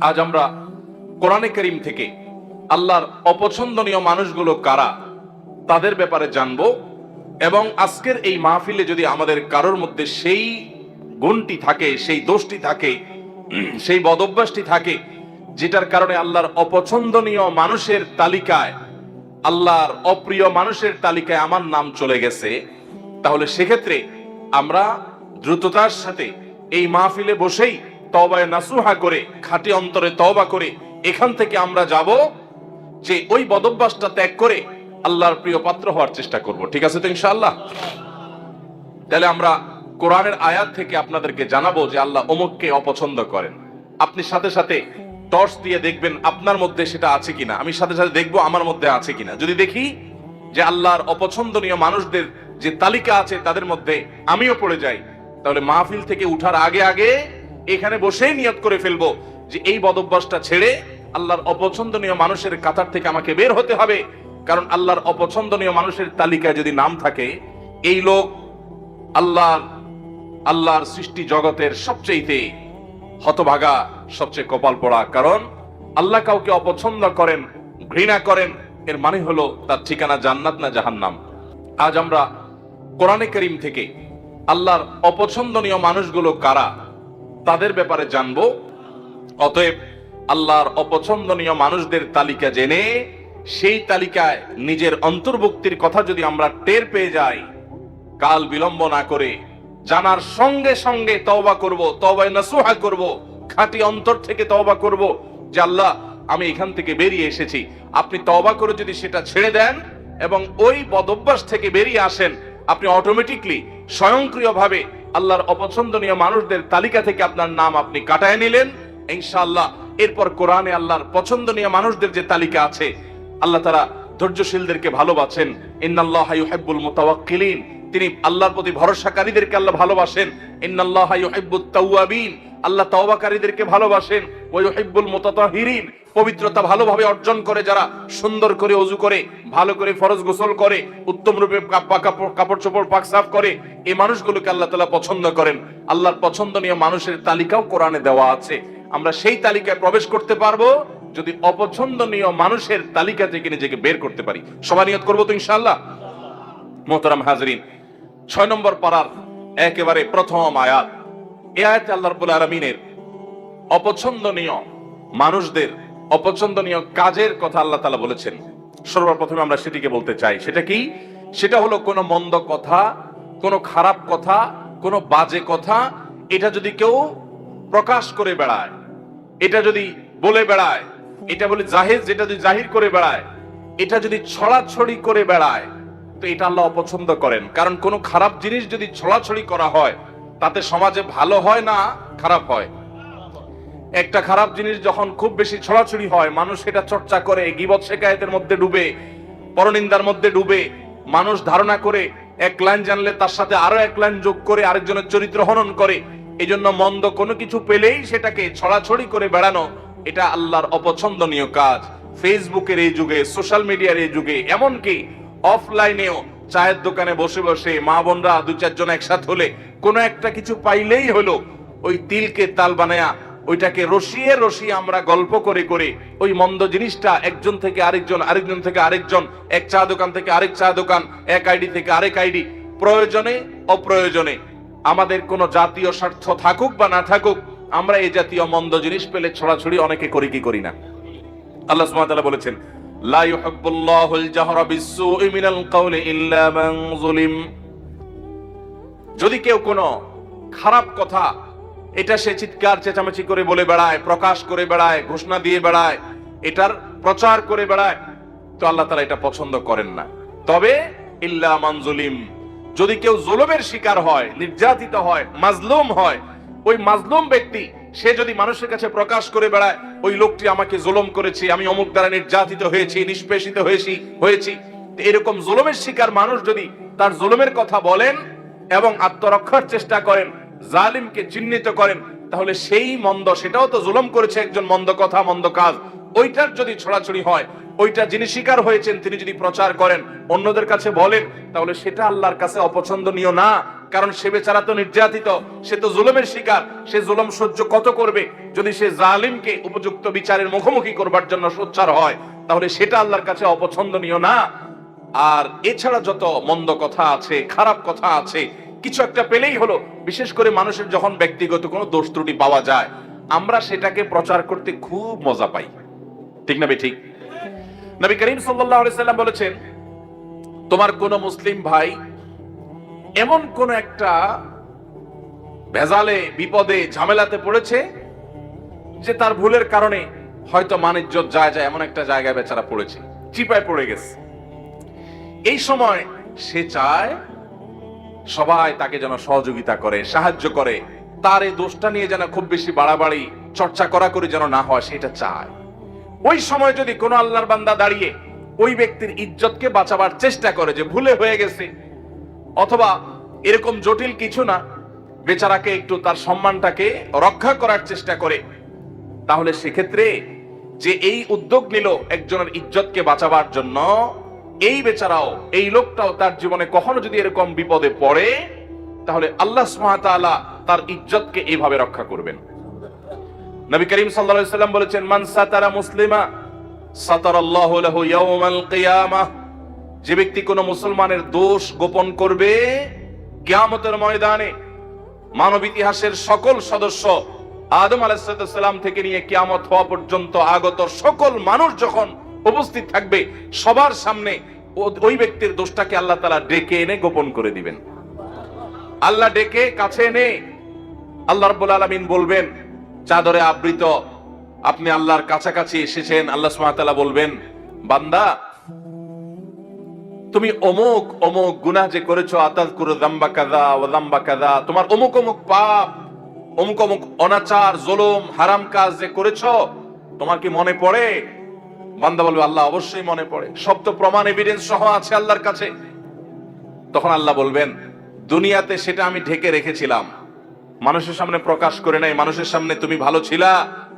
আজ আমরা কোরআনে কারীম থেকে আল্লাহর অপছন্দনীয় মানুষগুলো কারা তাদের ব্যাপারে জানবো। এবং আজকের এই মাহফিলে যদি আমাদের কারোর মধ্যে সেই গুণটি থাকে, সেই দোষটি থাকে, সেই বদঅভ্যাসটি থাকে যেটার কারণে আল্লাহর অপছন্দনীয় মানুষের তালিকায়, আল্লাহর অপ্রিয় মানুষের তালিকায় আমার নাম চলে গেছে, তাহলে সেক্ষেত্রে আমরা দ্রুততার সাথে এই মাহফিলে বসেই তওবায়ে নাসুহা করে, খাঁটি অন্তরে তওবা করে এখান থেকে আমরা যাব যে ওই বদঅভ্যাসটা ত্যাগ করে আল্লাহর প্রিয় পাত্র হওয়ার চেষ্টা করব। ঠিক আছে তো ইনশাআল্লাহ? তাহলে আমরা কোরআনের আয়াত থেকে আপনাদেরকে জানাবো যে আল্লাহ অমুককে অপছন্দ করেন। আপনি সাথে সাথে টর্চ দিয়ে দেখবেন আপনার মধ্যে সেটা আছে কিনা, আমি সাথে সাথে দেখবো আমার মধ্যে আছে কিনা। যদি দেখি যে আল্লাহর অপছন্দনীয় মানুষদের যে তালিকা আছে তাদের মধ্যে আমিও পড়ে যাই, তাহলে মাহফিল থেকে উঠার আগে আগে এখানে বসেই নিয়ত করে ফেলবো যে এই বদঅভ্যাসটা ছেড়ে আল্লাহর অপছন্দনীয় মানুষের কাতার থেকে আমাকে বের হতে হবে। কারণ আল্লাহর অপছন্দনীয় মানুষের তালিকায় যদি নাম থাকে, এই লোক আল্লাহর সৃষ্টি জগতের সবচেয়ে হতভাগা, সবচেয়ে কপাল পড়া। কারণ আল্লাহ কাউকে অপছন্দ করেন, ঘৃণা করেন, এর মানে হলো তার ঠিকানা জান্নাত না জাহান্নাম। আজ আমরা কোরআনে কারীম থেকে আল্লাহর অপছন্দনীয় মানুষগুলো কারা তাদের ব্যাপারে জানবো। অতএব আল্লাহর অপছন্দনীয় মানুষদের তালিকা জেনে সেই তালিকায় নিজের অন্তর্ভুক্তির কথা যদি আমরা টের পেয়ে যাই, কাল বিলম্ব না করে জানার সঙ্গে সঙ্গে তওবা করব, তওবায়ে নাসুহা করব, খাঁটি অন্তর থেকে তওবা করব যে আল্লাহ আমি এখান থেকে বেরিয়ে এসেছি। আপনি তওবা করে যদি সেটা ছেড়ে দেন এবং ওই বদঅভ্যাস থেকে বেরিয়ে আসেন, আপনি অটোমেটিকলি স্বয়ংক্রিয়ভাবে আল্লাহর অপছন্দনীয় মানুষদের তালিকা থেকে আপনার নাম আপনি কাটায় নিলেন ইনশাআল্লাহ। এরপর কোরআনে আল্লাহর পছন্দনীয় মানুষদের যে তালিকা আছে, আল্লাহ তাআলা ধৈর্যশীলদেরকে ভালোবাসেন। ইন্নাল্লাহা ইউহিব্বুল মুতাওয়াক্কিলিন, তিনি আল্লাহর প্রতি ভরসাকারীদেরকে আল্লাহ ভালোবাসেন। ইন্নাল্লাহা ইউহিব্বুত তাওয়াবিন, আল্লাহ তওবাকারীদেরকে ভালোবাসেন। ওয়া ইউহিব্বুল মুতাতাহিরিন, পবিত্রতা ভালোভাবে অর্জন করে যারা সুন্দর করে ওযু করে, ভালো করে ফরজ গোসল করে, উত্তম রূপে কাপড় চোপড় পাক সাফ করে, এই মানুষগুলোকে আল্লাহ তাআলা পছন্দ করেন। আল্লাহর পছন্দনীয় মানুষের তালিকাও কোরআনে দেওয়া আছে। আমরা সেই তালিকায় প্রবেশ করতে পারবো যদি অপছন্দনীয় মানুষের তালিকা থেকে নিজেকে বের করতে পারি। সবাই নিয়ত করবো তো ইনশাআল্লাহ? মোহতারাম হাজরিন, 6 নম্বর পারার একেবারে প্রথম আয়াত। এই আয়াতে আল্লাহ রাব্বুল আলামিনের অপছন্দনীয় মানুষদের অপছন্দনীয় কাজের কথা আল্লাহ তাআলা বলেছেন। সর্বপ্রথমে আমরা সেটিকে বলতে চাই। সেটা কি? সেটা হলো কোনো মন্দ কথা, কোনো খারাপ কথা, কোনো বাজে কথা, এটা যদি কেউ প্রকাশ করে বেড়ায়, এটা যদি বলে বেড়ায়, এটা বলে জাহির, যেটা যদি জাহির করে বেড়ায়, এটা যদি ছড়াছড়ি করে বেড়ায়, তো এটা আল্লাহ অপছন্দ করেন। কারণ কোনো খারাপ জিনিস যদি ছড়াছড়ি করা হয় তাতে সমাজে ভালো হয় না খারাপ হয়। একটা খারাপ জিনিস যখন খুব বেশি ছড়াছড়ি হয়, মানুষ এটা চর্চা করে, গীবত শিকায়েতের মধ্যে ডুবে, পরনিন্দার মধ্যে ডুবে, মানুষ ধারণা করে এক লাইন জানলে তার সাথে আরো এক লাইন যোগ করে আরেকজনের চরিত্র হনন করে। এই জন্য মন্দ কোনো কিছু পেলেই সেটাকে ছড়াছড়ি করে বেড়ানো, এটা আল্লাহর অপছন্দনীয় কাজ। ফেসবুকের এই যুগে, সোশ্যাল মিডিয়ার এই যুগে, এমনকি অফলাইনেও চায়ের দোকানে বসে বসে মা বোনরা 2-4 জন একসাথে হলে কোনো একটা কিছু পাইলেই হলো ওই তিলকে তাল বানায়া ওইটাকে রসিয়ে রসিয়ে আমরা গল্প করে করে ওই মন্দ জিনিসটা একজন থেকে আরেকজন, আরেকজন থেকে আরেকজন, এক চা দোকান থেকে আরেক চা দোকান, এক আইডি থেকে আরেক আইডি, প্রয়োজনে অপ্রয়োজনে আমাদের কোনো জাতীয় স্বার্থ থাকুক বা না থাকুক, আমরা এই জাতীয় মন্দ জিনিস পেলে ছড়াছড়ি অনেকে করি কি করি না? আল্লাহ সুবহানাহু ওয়া তাআলা বলেছেন, লা ইউহিব্বুল্লাহুল জাহরা বিস-সুই মিনাল কাওলি ইল্লা মান যুলিম। যদি কেউ কোনো খারাপ কথা এটা সে চিৎকার চেঁচামেচি করে বলে বেড়ায়, প্রকাশ করে বেড়ায়, ঘোষণা দিয়ে বেড়ায়, এটার প্রচার করে বেড়ায়, তো আল্লাহ তাআলা এটা পছন্দ করেন না। তবে ইল্লা মান যুলিম, যদি কেউ জুলুমের শিকার হয়, নির্যাতিত হয়, মাজলুম হয়, ওই মাজলুম ব্যক্তি সে যদি মানুষের কাছে প্রকাশ করে বেড়ায় ওই লোকটি আমাকে জুলুম করেছে, আমি অমুক দ্বারা নির্যাতিত হয়েছি, নিষ্পেষিত হয়েছি, এরকম জুলুমের শিকার মানুষ যদি তার জুলুমের কথা বলেন এবং আত্মরক্ষার চেষ্টা করেন, জালিমকে চিহ্নিত করেন, তাহলে সেই মন্দ, সেটাও তো জুলুম করেছে একজন, মন্দ কথা মন্দ কাজ, ওইটার যদি ছড়াছড়ি হয়, ওইটা যিনি শিকার হয়েছেন তিনি যদি প্রচার করেন, অন্যদের কাছে বলেন, তাহলে সেটা আল্লাহর কাছে অপছন্দনীয় না, কারণ সে বেচারা তো নির্যাতিত, সে তো জুলুমের শিকার, সে জুলুম সহ্য কত করবে। যদি সে জালিমকে উপযুক্ত বিচারের মুখোমুখি করবার জন্য সোচ্চার হয়, তাহলে সেটা আল্লাহর কাছে অপছন্দনীয় না। আর এছাড়া যত মন্দ কথা আছে, খারাপ কথা আছে, কিছু একটা পেলেই হলো। বিশেষ করে মানুষের যখন ব্যক্তিগত কোনো দোষ ত্রুটি পাওয়া যায়, আমরা সেটাকে প্রচার করতে খুব মজা পাই, ঠিক না ঠিক? নবী করিম সাল্লাল্লাহু আলাইহি সাল্লাম বলেছেন, তোমার কোন মুসলিম ভাই এমন কোন একটা ভেজালে, বিপদে, ঝামেলাতে পড়েছে যে তার ভুলের কারণে হয়তো মান-ইজ্জত যায় এমন একটা জায়গায় বেচারা পড়েছে, চিপায় পড়ে গেছে। এই সময় সে চায় সবাই তাকে যেন সহযোগিতা করে, সাহায্য করে, তার এই দোষটা নিয়ে যেন খুব বেশি বাড়াবাড়ি চর্চা করি যেন না হয়, সেটা চায়। ওই সময় যদি কোনো আল্লাহর বান্দা দাঁড়িয়ে ওই ব্যক্তির ইজ্জতকে বাঁচাবার চেষ্টা করে, যে ভুলে হয়ে গেছে, অথবা এরকম জটিল কিছু না, বেচারাকে একটু তার সম্মানটাকে রক্ষা করার চেষ্টা করে, তাহলে সেক্ষেত্রে যে এই উদ্যোগ নিল একজনের ইজ্জতকে বাঁচাবার জন্য, এই বেচারাও, এই লোকটাও তার জীবনে কখনো যদি এরকম বিপদে পড়ে, তাহলে আল্লাহ সুবহানাহু ওয়া তাআলা তার ইজ্জতকে এইভাবে রক্ষা করবেন। নবী করিম সাল্লাল্লাহু আলাইহি সাল্লাম বলেছেন, মান সাতারা মুসলিমা সাতারাল্লাহু লাহু ইয়াউমাল কিয়ামাহ। যে ব্যক্তি কোনো মুসলমানের দোষ গোপন করবে, কিয়ামতের ময়দানে মানব ইতিহাসের সকল সদস্য, আদম আলাইহিস সালাম থেকে নিয়ে কিয়ামত হওয়া পর্যন্ত আগত সকল মানুষ যখন উপস্থিত থাকবে, সবার সামনে ওই ব্যক্তির দোষটাকে আল্লাহ তাআলা ডেকে এনে গোপন করে দিবেন। আল্লাহ ডেকে কাছে এনে আল্লাহ রাব্বুল আলামিন বলবেন, চাদরে আবৃত, আপনি আল্লাহর কাছাকাছি এসেছেন। আল্লাহ সুবহানাহু ওয়া তাআলা বলবেন, বান্দা তুমি অমুক অমুক গুনাহ যে করেছো, আতাযকুরু যামবা কাযা ওয়া যামবা কাযা, তোমার অমুক অমুক পাপ, অমুক অমুক অনাচার, জুলুম, হারাম কাজ যে করেছো, তোমার কি মনে পড়ে? বান্দা বলবে, আল্লাহ অবশ্যই মনে পড়ে, সব তো প্রমাণ এভিডেন্স সহ আছে আল্লাহর কাছে। তখন আল্লাহ বলবেন, দুনিয়াতে সেটা আমি ঢেকে রেখেছিলাম, মানুষের সামনে প্রকাশ করে নাই। মানুষের সামনে তুমি ভালো ছিলা,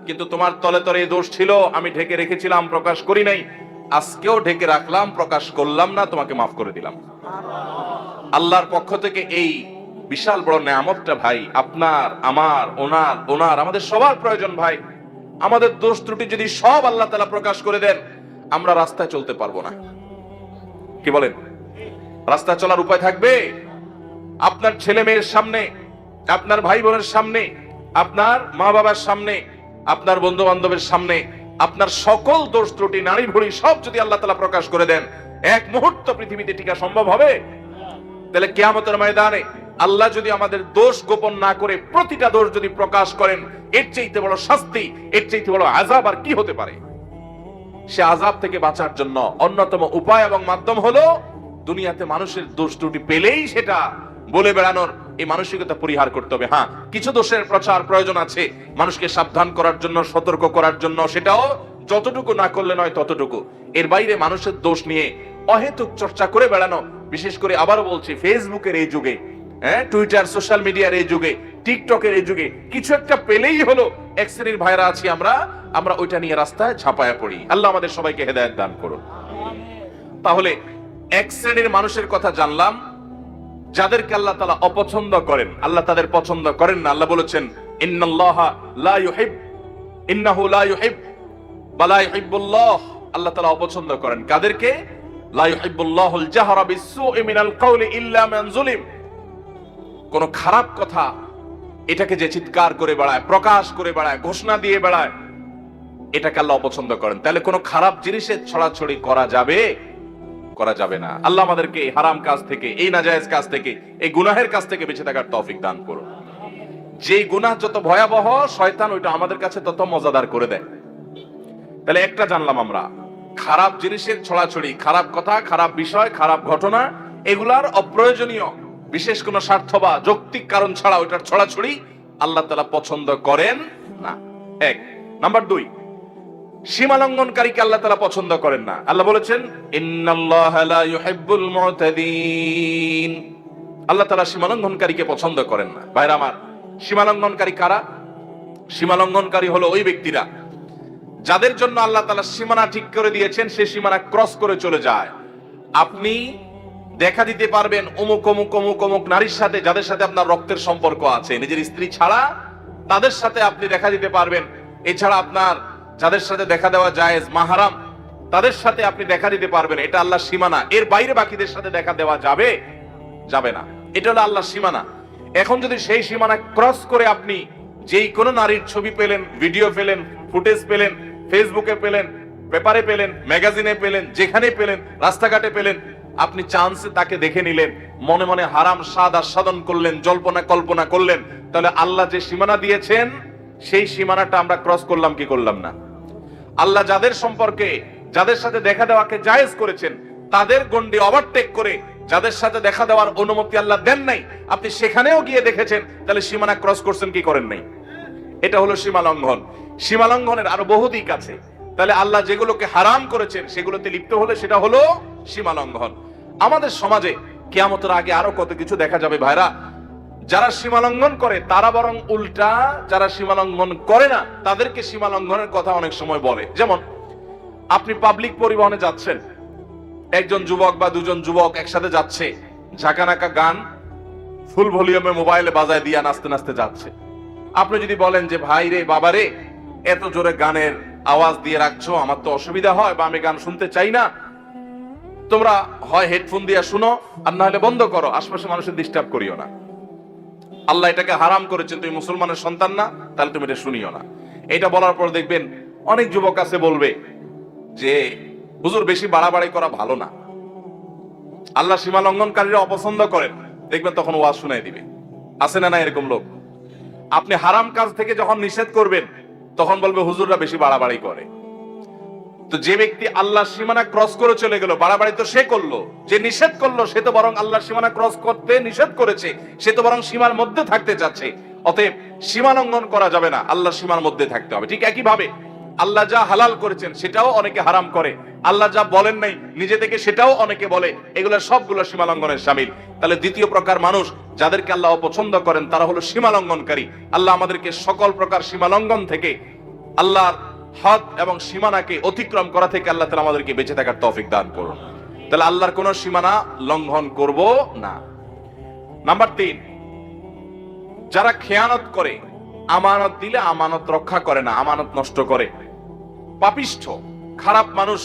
কিন্তু তোমার তলে তলে দোষ ছিল, আমি ঢেকে রেখেছিলাম, প্রকাশ করি নাই। আজকেও ঢেকে রাখলাম, প্রকাশ করলাম না, তোমাকে মাফ করে দিলাম। আল্লাহর পক্ষ থেকে এই বিশাল বড় নেয়ামতটা ভাই, আপনার, আমার, ওনার আমাদের সবার প্রয়োজন ভাই। আমাদের দোষ ত্রুটি যদি সব আল্লাহ তাআলা প্রকাশ করে দেন, আমরা রাস্তায় চলতে পারবো না। কি বলেন? রাস্তায় চলার উপায় থাকবে? আপনার ছেলে মেয়ের সামনে, আপনার ভাই বোনের সামনে, আপনার মা বাবার সামনে, আপনার বন্ধু বান্ধবের সামনে আপনার সকল দোষ ত্রুটি, নারী ভুড়ি সব যদি আল্লাহ তাআলা প্রকাশ করে দেন, এক মুহূর্ত পৃথিবীতে টিকা সম্ভব হবে? তাহলে কিয়ামতের ময়দানে আল্লাহ যদি আমাদের দোষ গোপন না করে প্রতিটা দোষ যদি প্রকাশ করেন, এর চাইতে বড় শাস্তি, এর চাইতে বড় আযাব আর কি হতে পারে? সে আযাব থেকে বাঁচার জন্য অন্যতম উপায় এবং মাধ্যম হলো দুনিয়াতে মানুষের দোষ ত্রুটি পেলেই সেটা বলে বেড়ানোর এই মানসিকতা পরিহার করতে হবে। হ্যাঁ, কিছু দোষের প্রচার প্রয়োজন আছে, মানুষকে সাবধান করার জন্য, সতর্ক করার জন্য, সেটাও যতটুকু না করলে নয় ততটুকু। এর বাইরে মানুষের দোষ নিয়ে অহেতুক চর্চা করে বেড়ানো, বিশেষ করে আবারও বলছি, ফেসবুকের এই যুগে, টুইটার, সোশ্যাল মিডিয়ার এই যুগে, টিকটকের এই যুগে, কিছু একটা পেলেই হলো এক শ্রেণীর ভাইরা আছি আমরা ওইটা নিয়ে রাস্তায় ঝাঁপায়া পড়ি। আল্লাহ আমাদের সবাইকে হেদায়েত দান করুন। তাহলে এক শ্রেণীর মানুষের কথা জানলাম যাদেরকে আল্লাহ তাআলা অপছন্দ করেন, আল্লাহ তাদের পছন্দ করেন না। আল্লাহ বলেছেন, ইন্নাল্লাহা লা ইউহিব, ইন্নাহু লা ইউহিব ওয়া লা ইউহিব্বুল্লাহ। আল্লাহ তাআলা অপছন্দ করেন কাদেরকে? লা ইউহিব্বুল্লাহুল জাহরা বিসসুই মিনাল কাওলি ইল্লা মান যুলিম। কোন খারাপ কথা এটাকে যে চিৎকার করে বেড়ায়, প্রকাশ করে বেড়ায়, ঘোষণা দিয়ে বেড়ায়, এটাকে আল্লাহ অপছন্দ করেন। তাহলে কোন খারাপ জিনিসের ছড়াছড়ি করা যাবে না। আল্লাহ আমাদেরকে এই হারাম কাজ থেকে, এই নাজায়েজ কাজ থেকে, এই গুনাহের কাজ থেকে বেঁচে থাকার তৌফিক দান করুন। যে গুনাহ যত ভয়াবহ, শয়তান ওইটা আমাদের কাছে তত মজাদার করে দেয়। তাহলে একটা জানলাম আমরা, খারাপ জিনিসের ছড়াছড়ি, খারাপ কথা, খারাপ বিষয়, খারাপ ঘটনা, এগুলার অপ্রয়োজনীয় বিশেষ কোন স্বার্থ বা যৌক্তিক কারণ ছাড়া ওইটার ছড়াছড়ি আল্লাহ তাআলা পছন্দ করেন না। এক। নাম্বার 2, সীমালঙ্ঘনকারীকে আল্লাহ তাআলা পছন্দ করেন না। আল্লাহ বলেছেন, ইন্নাল্লাহা লা ইউহিব্বুল মুতাদিন। আল্লাহ তাআলা সীমালঙ্ঘনকারীকে পছন্দ করেন না। ভাইরা আমার, সীমালঙ্ঘনকারী কারা? সীমালঙ্ঘনকারী হলো ওই ব্যক্তিরা যাদের জন্য আল্লাহ তাআলা সীমানা ঠিক করে দিয়েছেন, সে সীমানা ক্রস করে চলে যায়। আপনি দেখা দিতে পারবেন অমুক অমুক অমুক অমুক নারীর সাথে, যাদের সাথে আপনার রক্তের সম্পর্ক আছে, নিজের স্ত্রী ছাড়া তাদের সাথে আপনি দেখা দিতে পারবেন। এছাড়া আপনার যাদের সাথে দেখা দেওয়া জায়েজ, মাহারাম, তাদের সাথে আপনি দেখা দিতে পারবেন। এটা আল্লাহর সীমানা। এর বাইরে বাকিদের সাথে দেখা দেওয়া যাবে যাবে না। এটা হলো আল্লাহর সীমানা। এখন যদি সেই সীমানা ক্রস করে আপনি যেই কোনো নারীর ছবি পেলেন, ভিডিও পেলেন, ফুটেজ পেলেন, ফেসবুকে পেলেন, পেপারে পেলেন, ম্যাগাজিনে পেলেন, যেখানে পেলেন, রাস্তাঘাটে পেলেন, আপনি চান্সে তাকে দেখে নিলেন, মনে মনে হারাম স্বাদ আস্বাদন করলেন, জল্পনা কল্পনা করলেন, তাহলে আল্লাহ যে সীমানা দিয়েছেন সেই সীমানাটা আমরা ক্রস করলাম কি করলাম না? আল্লাহ যাদের সম্পর্কে, যাদের সাথে দেখা দেওয়াকে জায়েজ করেছেন, তাদের গন্ডি ওভারটেক করে যাদের সাথে দেখা দেওয়ার অনুমতি আল্লাহ দেন নাই, আপনি সেখানেও গিয়ে দেখেছেন, তাহলে সীমানা ক্রস করছেন কি করেন নাই? এটা হলো সীমা লঙ্ঘন। সীমা লঙ্ঘনের আরো বহু দিক আছে। তাহলে আল্লাহ যেগুলোকে হারাম করেছেন সেগুলোতে লিপ্ত হলে সেটা হলো সীমা লঙ্ঘন। আমাদের সমাজে কিয়ামতের আগে আরো কত কিছু দেখা যাবে ভাইরা। যারা সীমা লঙ্ঘন করে তারা বরং উল্টা যারা সীমা লঙ্ঘন করে না তাদেরকে সীমা লঙ্ঘনের কথা অনেক সময় বলে। যেমন আপনি পাবলিক পরিবহনে যাচ্ছেন, একজন যুবক বা দুজন যুবক একসাথে যাচ্ছে, ঝাঁকানাকা গান ফুল ভলিউমে মোবাইলে বাজায় দিয়া নাচতে নাচতে যাচ্ছে। আপনি যদি বলেন যে ভাই রে, বাবা রে, এত জোরে গানের আওয়াজ দিয়ে রাখছো, আমার তো অসুবিধা হয় বা আমি গান শুনতে চাই না, তোমরা হয় হেডফোন দিয়ে শুনো আর না হলে বন্ধ করো, আশপাশে মানুষের ডিস্টার্ব করিও না। আল্লাহ এটাকে হারাম করেছেন, তুমি মুসলমানের সন্তান না, তাহলে তুমি এটা শুনিও না। এটা বলার পর দেখবেন অনেক যুবক আছে বলবে যে হুজুর বেশি বাড়াবাড়ি করা ভালো না, আল্লাহ সীমা লঙ্ঘনকারীরা অপছন্দ করেন। দেখবেন তখন ওয়াজ শুনাই দিবে। আছে না না এরকম লোক? আপনি হারাম কাজ থেকে যখন নিষেধ করবেন তখন বলবে হুজুররা বেশি বাড়াবাড়ি করে। তো যে ব্যক্তি আল্লাহর সীমানা ক্রস করে চলে গেল, বাড়াবাড়ি তো সে করলো, যে নিষেধ করলো সে তো বরং আল্লাহর সীমানা ক্রস করতে নিষেধ করেছে, সে তো বরং সীমার মধ্যে থাকতে চাচ্ছে। অতএব সীমা লঙ্ঘন করা যাবে না, আল্লাহর সীমার মধ্যে থাকতে হবে। ঠিক একই ভাবে আল্লাহ যা হালাল করেছেন সেটাও অনেকে হারাম করে, আল্লাহ যা বলেন নাই নিজে থেকে সেটাও অনেকে বলে, এগুলো সবগুলো সীমা লঙ্ঘনের শামিল। তাহলে দ্বিতীয় প্রকার মানুষ যাদেরকে আল্লাহ অপছন্দ করেন তারা হলো সীমা লঙ্ঘনকারী। আল্লাহ আমাদেরকে সকল প্রকার সীমা লঙ্ঘন থেকে, আল্লাহর হদ এবং সীমানাকে অতিক্রম করা থেকে আল্লাহ তাআলা আমাদেরকে বেঁচে থাকার তৌফিক দান করুন। তাহলে আল্লাহর কোন সীমানা লঙ্ঘন করব না। নাম্বার 3, যারা খেয়ানত করে, আমানত দিলে আমানত রক্ষা করে না, আমানত নষ্ট করে, পাপিষ্ঠ খারাপ মানুষ,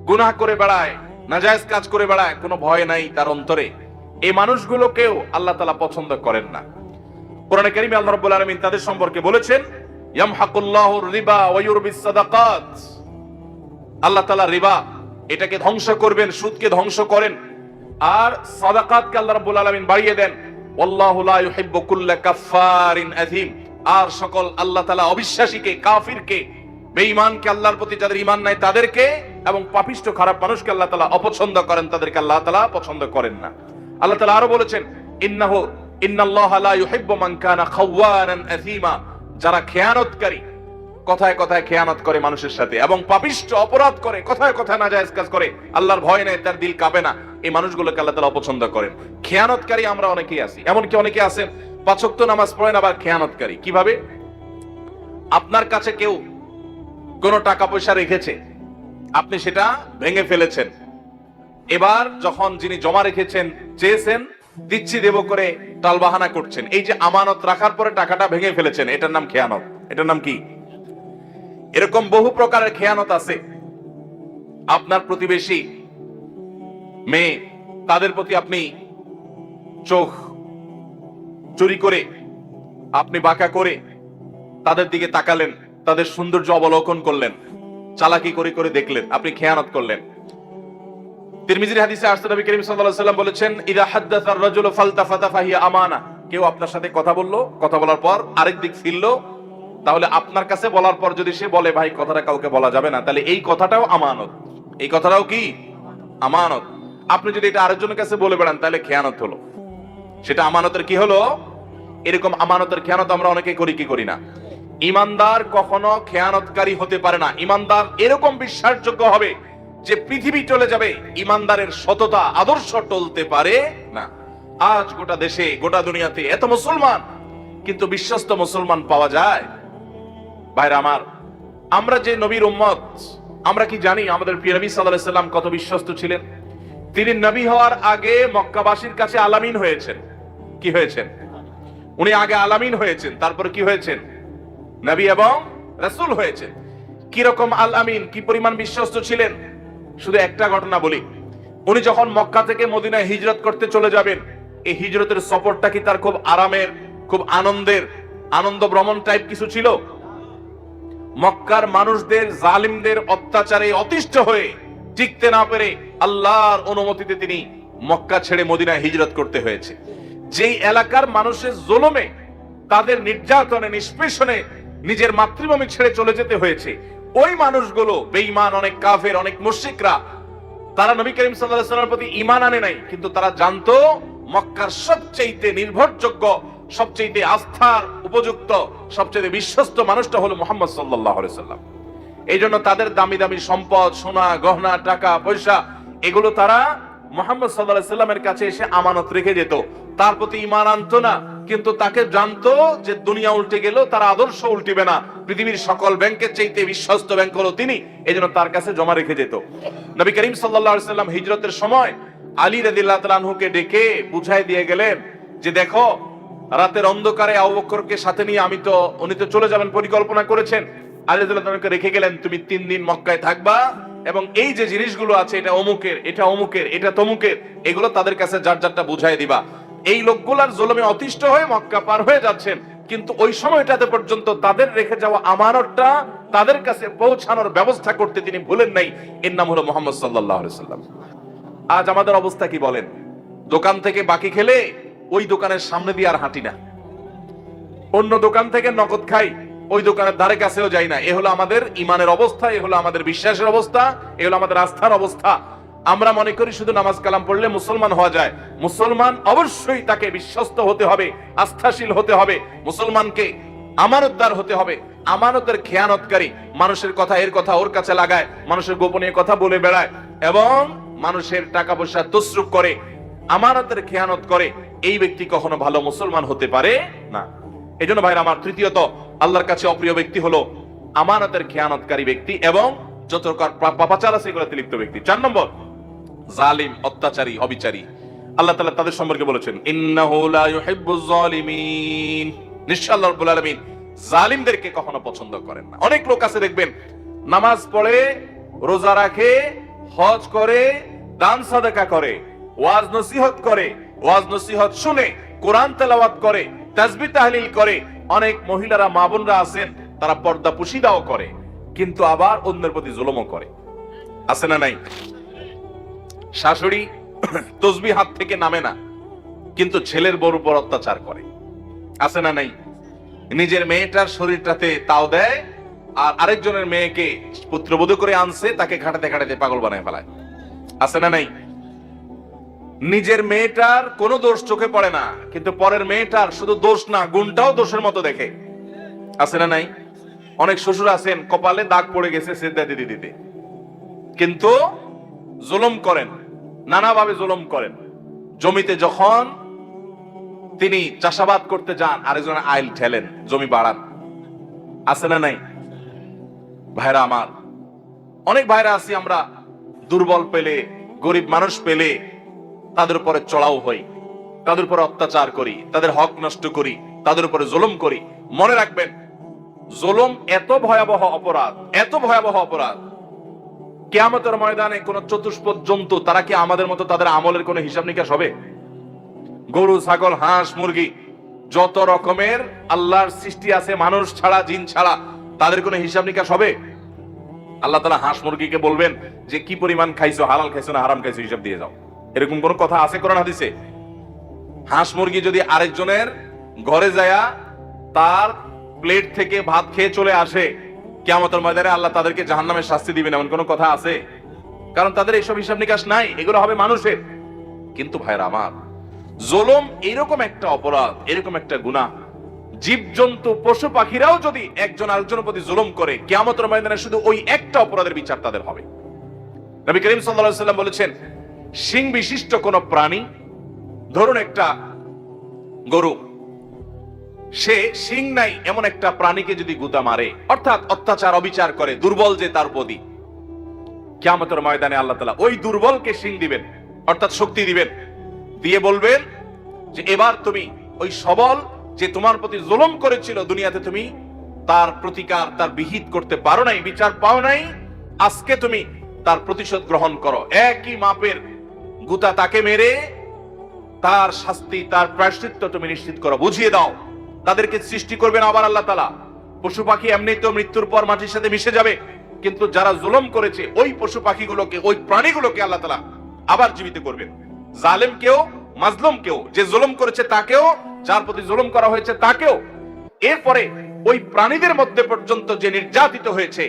গুনাহ করে বেড়ায়, নাজায়েজ কাজ করে বেড়ায়, কোনো ভয় নাই তার অন্তরে, এই মানুষগুলোকেও আল্লাহ তাআলা পছন্দ করেন না। কোরআনে কারীমে আল্লাহ রাব্বুল আলামিন তাদের সম্পর্কে বলেছেন, ইয়ামহাকুল্লাহুর রিবা ওয়া ইউরবিস সাদাকাত। আল্লাহ তাআলা রিবা এটাকে ধ্বংস করবেন, সুদকে ধ্বংস করেন, আর সাদাকাতকে আল্লাহ রাব্বুল আলামিন বাড়িয়ে দেন। ওয়াল্লাহু লা ইউহিব্বু কুল্লা কাফফারিন আযীম। আর সকল আল্লাহ তাআলা অবিশ্বাসীকে, কাফিরকে, বেঈমানকে, আল্লাহর প্রতি যাদের ঈমান নাই তাদেরকে, এবং পাপিষ্ঠ খারাপ মানুষকে আল্লাহ তাআলা অপছন্দ করেন, তাদেরকে আল্লাহ তাআলা পছন্দ করেন না। আল্লাহ তাআলা আরো বলেছেন, ইন্নাল্লাহা লা ইউহিব্বু মান কানা খাওয়ানান আযীমা। যারা খেয়ানতকারী, কথায় কথায় খেয়ানত করে মানুষের সাথে, এবং পাপিষ্ঠ অপরাধ করে, কথায় কথায় নাজায়েজ কাজ করে, আল্লাহর ভয় নেই, তার দিল কাঁপে না, এই মানুষগুলোকে আল্লাহ তাআলা অপছন্দ করেন। খেয়ানতকারী আমরা অনেকেই আছি, এমনকি অনেকে আছেন 5 ওয়াক্ত নামাজ পড়েন আবার খেয়ানতকারী। কিভাবে? আপনার কাছে কেউ কোনো টাকা পয়সা রেখেছে, আপনি সেটা ভেঙে ফেলেছেন, এবার যখন যিনি জমা রেখেছেন চেয়েছেন দিচ্ছি দেব করে টালবাহানা করছেন, এই যে আমানত রাখার পরে টাকাটা ভেঙে ফেলেছেন, এটার নাম খেয়ানত। এটার নাম কি? এরকম বহু প্রকারের খেয়ানত আছে। আপনার প্রতিবেশী মেয়ে, তাদের প্রতি আপনি চোখ চুরি করে, আপনি বাঁকা করে তাদের দিকে তাকালেন, তাদের সৌন্দর্য অবলোকন করলেন, চালাকি করে করে দেখলেন, আপনি খেয়ানত করলেন। তিরমিজির হাদিসে আসছে, নবী করিম সাল্লাল্লাহু আলাইহি ওয়াসাল্লাম বলেছেন, ইযা হাদাসা আর-রাজুলু ফালতাফাতা ফাহিয়া আমানা। কেউ আপনার সাথে কথা বললো, কথা বলার পর আরেক দিক ফিরলো, তাহলে আপনার কাছে বলার পর যদি সে বলে ভাই কথাটা কাউকে বলা যাবে না, তাহলে এই কথাটাও আমানত। এই কথাটাও কি? আমানত। আপনি যদি এটা আরেকজনের কাছে বলে বেড়ান তাহলে খেয়ানত হলো, সেটা আমানতের কি হলো? এরকম আমানতের খেয়ানত আমরা অনেকে করি কি করি না? ইমানদার কখনো খেয়ানতকারী হতে পারে না। ইমানদার এরকম বিশ্বাসযোগ্য হবে যে পৃথিবী চলে যাবে, ইমানদারের সততা আদর্শ টলতে পারে না। আজ গোটা দেশে, গোটা দুনিয়াতে এত মুসলমান, কিন্তু বিশ্বস্ত মুসলমান পাওয়া যায়? ভাইরা আমার, আমরা যে নবীর উম্মত, আমরা কি জানি আমাদের প্রিয় নবী সাল্লাল্লাহু আলাইহি সাল্লাম কত বিশ্বস্ত ছিলেন? তিনি নবী হওয়ার আগে মক্কাবাসীর কাছে আলামিন হয়েছেন। কি হয়েছেন? উনি আগে আলামিন হয়েছেন, তারপরে কি হয়েছেন? নবী এবং রাসূল হয়েছেন। কিরকম আল আমিন, কি পরিমাণ বিশ্বস্ত ছিলেন? শুধু একটা ঘটনা বলি। উনি যখন মক্কা থেকে মদিনায় হিজরত করতে চলে যাবেন, এই হিজরতের সফরটা কি তার খুব আরামের, খুব আনন্দের, আনন্দ ভ্রমণ টাইপ কিছু ছিল? মক্কার মানুষদের, জালিমদের অত্যাচারে অতিষ্ঠ হয়ে টিকতে না পেরে আল্লাহর অনুমতিতে তিনি মক্কা ছেড়ে মদিনায় হিজরত করতে হয়েছে। যেই এলাকার মানুষের জুলুমে, তাদের নির্যাতনে, নিষ্পেষণে নিজের মাতৃভূমি ছেড়ে চলে যেতে হয়েছে, ওই মানুষগুলো বেঈমান, অনেক কাফের, অনেক মুশরিকরা, তারা নবী করিম সাল্লাল্লাহু আলাইহি ওয়াসাল্লামের প্রতি ঈমান আনে নাই, কিন্তু তারা জানতো মক্কার সবচেয়ে নির্ভরযোগ্য, সবচেয়ে আস্থার উপযুক্ত, সবচেয়ে বিশ্বস্ত মানুষটা হলো মুহাম্মদ সাল্লাল্লাহু আলাইহি ওয়াসাল্লাম। এই জন্য তাদের দামি দামি সম্পদ, সোনা গহনা, টাকা পয়সা, এগুলো তারা মুহাম্মদ সাল্লাল্লাহু আলাইহি ওয়াসাল্লামের কাছে এসে আমানত রেখে যেত। তার প্রতি ঈমান আনতো না, কিন্তু তাকে জানতো যে দুনিয়া উল্টে গেল, তার আদর্শ উল্টিবে না, পৃথিবীর সকল ব্যাংকের চাইতে বিশ্বস্ত ব্যাংক হলো তিনি, এজন্য তার কাছে জমা রেখে যেত। নবী করিম সাল্লাল্লাহু আলাইহি ওয়াসাল্লাম হিজরতের সময় আলী রাদিয়াল্লাহু তাআলা আনহুকে ডেকে বুঝাই দিয়ে গেলেন যে দেখো, রাতের অন্ধকারে আবু বকরকে সাথে নিয়ে উনি তো চলে যাবেন পরিকল্পনা করেছেন। আলী রাদিয়াল্লাহু তাআলাকে রেখে গেলেন, তুমি 3 দিন মক্কায় থাকবা এবং এই যে জিনিসগুলো আছে, এটা অমুকের, এটা অমুকের, এটা তমুকের, এগুলো তাদের কাছে যার যারটা বুঝাই দিবা। এই লোকগুলার জুলুমে অতিষ্ঠ হয়ে মক্কা পার হয়ে যাচ্ছেন, কিন্তু ওই সময়টাতে পর্যন্ত তাদের রেখে যাওয়া আমানতটা তাদের কাছে পৌঁছানোর ব্যবস্থা করতে তিনি ভুলেন নাই। এর নাম হলো মুহাম্মদ সাল্লাল্লাহু আলাইহি ওয়াসাল্লাম। আজ আমাদের অবস্থা কি বলেন? দোকান থেকে বাকি খেলে ওই দোকানের সামনে দিয়ে আর হাঁটি না, অন্য দোকান থেকে নগদ খাই, ওই দোকানের ধারে কাছেও যাই না। এ হলো আমাদের ইমানের অবস্থা, এ হলো আমাদের বিশ্বাসের অবস্থা, এ হলো আমাদের আস্থার অবস্থা। আমরা মনে করি শুধু নামাজ কালাম পড়লে মুসলমান হওয়া যায়। মুসলমান অবশ্যই তাকে বিশ্বস্ত হতে হবে, আস্থাশীল হতে হবে, মুসলমানকে আমানতদার হতে হবে। আমানতের খেয়ানতকারী, মানুষের কথা এর কথা ওর কাছে লাগায়, মানুষের গোপনীয় কথা বলে বেড়ায় এবং মানুষের টাকা পয়সা তসরুপ করে, আমানতের খেয়ানত করে, এই ব্যক্তি কখনো ভালো মুসলমান হতে পারে না। এই জন্য ভাইরা আমার, তৃতীয়ত আল্লাহর কাছে অপ্রিয় ব্যক্তি হলো আমানতের খেয়ানতকারী ব্যক্তি এবং যত পাপাচার আছে এগুলোতে লিপ্ত ব্যক্তি। 4 নম্বর, জালিম, অত্যাচারী, অবিচারী। আল্লাহ তাআলা তাদের সম্পর্কে বলেছেন, ইন্নাহু লা ইউহিব্বুজ জালিমিন, নিশ্চয় আল্লাহ রাব্বুল আলামিন জালিমদেরকে কখনো পছন্দ করেন না। অনেক লোক আছে দেখবেন, নামাজ পড়ে, রোজা রাখে, হজ করে, দান সাদাকা করে, ওয়াজ নসিহত করে, ওয়াজ নসিহত শুনে, কোরআন তেলাওয়াত করে, তাসবিহ তাহলিল করে। অনেক মহিলারা, মা বোনরা আছেন, তারা পর্দা পুশিদাও করে, কিন্তু আবার অন্যের প্রতি জুলুমও করে। আছে না নাই? শাশুড়ি তসবিহ হাত থেকে নামে না, কিন্তু ছেলের বড় উপর অত্যাচার করে। আছে না নাই? নিজের মেয়েটার শরীরটাতে তাও দেয়, আর আরেকজনের মেয়েকে পুত্রবধূ করে আনছে, তাকে খাটাতে খাটাতে পাগল বানায় ফেলায়। আছে না নাই? নিজের মেয়েটার কোনো দোষ চোখে পড়ে না, কিন্তু পরের মেয়েটার শুধু দোষ না, গুণটাও দোষের মতো দেখে। আছে না নাই? অনেক শ্বশুর আছেন, কপালে দাগ পড়ে গেছে সিজদা দিতে দিতে, কিন্তু জুলুম করেন, নানাভাবে জুলুম করেন। জমিতে যখন তিনি চাষাবাদ করতে যান, আরেকজন আইল ঠেলেন, জমি বাড়ান। আছে না নাই? ভাইরা আমার, অনেক ভাইরা আছি আমরা, দুর্বল পেলে, গরিব মানুষ পেলে তাদের উপরে চড়াও হই, তাদের উপরে অত্যাচার করি, তাদের হক নষ্ট করি, তাদের উপরে জুলুম করি। মনে রাখবেন, জুলুম এত ভয়াবহ অপরাধ, এত ভয়াবহ অপরাধ, কিয়ামতের ময়দানে কোন চতুষ্পদ জন্তু, তারা কি আমাদের মতো তাদের আমলের কোন হিসাব নিকাশ হবে? গরু, ছাগল, হাঁস, মুরগি, যত রকমের আল্লাহর সৃষ্টি আছে, মানুষ ছাড়া, জিন ছাড়া, তাদের কোন হিসাব নিকাশ হবে? আল্লাহ তাআলা হাঁস মুরগিকে বলবেন যে কি পরিমাণ খাইছো, হালাল খাইছো না হারাম খাইছো, হিসাব দিয়ে যাও। এরকম কোন কথা আছে কোরআন হাদিসে? হাঁস মুরগি যদি আরেকজনের ঘরে যায়া তার প্লেট থেকে ভাত খেয়ে চলে আসে, কিয়ামতের ময়দানে আল্লাহ তাদেরকে জাহান্নামের শাস্তি দিবেন, এমন কোন কথা আছে? কারণ তাদের এইসব হিসাব নিকাশ নাই, এগুলো হবে মানুষের। কিন্তু ভাইরা আমার, জুলুম এরকম একটা অপরাধ, এরকম একটা গুনাহ, জীবজন্তু, পশু পাখিরাও যদি একজন আরেকজনের প্রতি জুলুম করে, কিয়ামতের ময়দানে শুধু ওই একটা অপরাধের বিচার তাদের হবে। নবী করিম সাল্লাল্লাহু আলাইহি ওয়াসাল্লাম বলেছেন, শিং বিশিষ্ট কোন প্রাণী, ধরুন একটা গরু, সে শিং নাই এমন একটা প্রাণীকে যদি গুতা মারে, অর্থাৎ অত্যাচার, অবিচার করে, দুর্বল যে তার প্রতি, কিয়ামতের ময়দানে আল্লাহ তাআলা ওই দুর্বলকে শিং দিবেন, অর্থাৎ শক্তি দিবেন, দিয়ে বলবেন যে এবার তুমি ওই সবল যে তোমার প্রতি জুলুম করেছিল দুনিয়াতে, তুমি তার প্রতিকার, তার বিহিত করতে পারো নাই, বিচার পাও নাই, আজকে তুমি তার প্রতিশোধ গ্রহণ করো। একই মাপের গুতা তাকে মেরে তার শাস্তি, তার প্রায়শ্চিত্ত তুমি নিশ্চিত করো, বুঝিয়ে দাও। তাদেরকে সৃষ্টি করবেন আবার আল্লাহ তাআলা। পশু পাখি এমনি তো মৃত্যুর পর মাটির সাথে মিশে যাবে, কিন্তু যারা জুলুম করেছে ওই পশু পাখিগুলোকে, ওই প্রাণীগুলোকে আল্লাহ তাআলা আবার জীবিত করবেন। জালেম কেও, মাজলুম কেও, যে জুলুম করেছে তাকেও, যার প্রতি জুলুম করা হয়েছে তাকেও। এরপরে ওই প্রাণীদের মধ্যে পর্যন্ত যে নির্যাতিত হয়েছে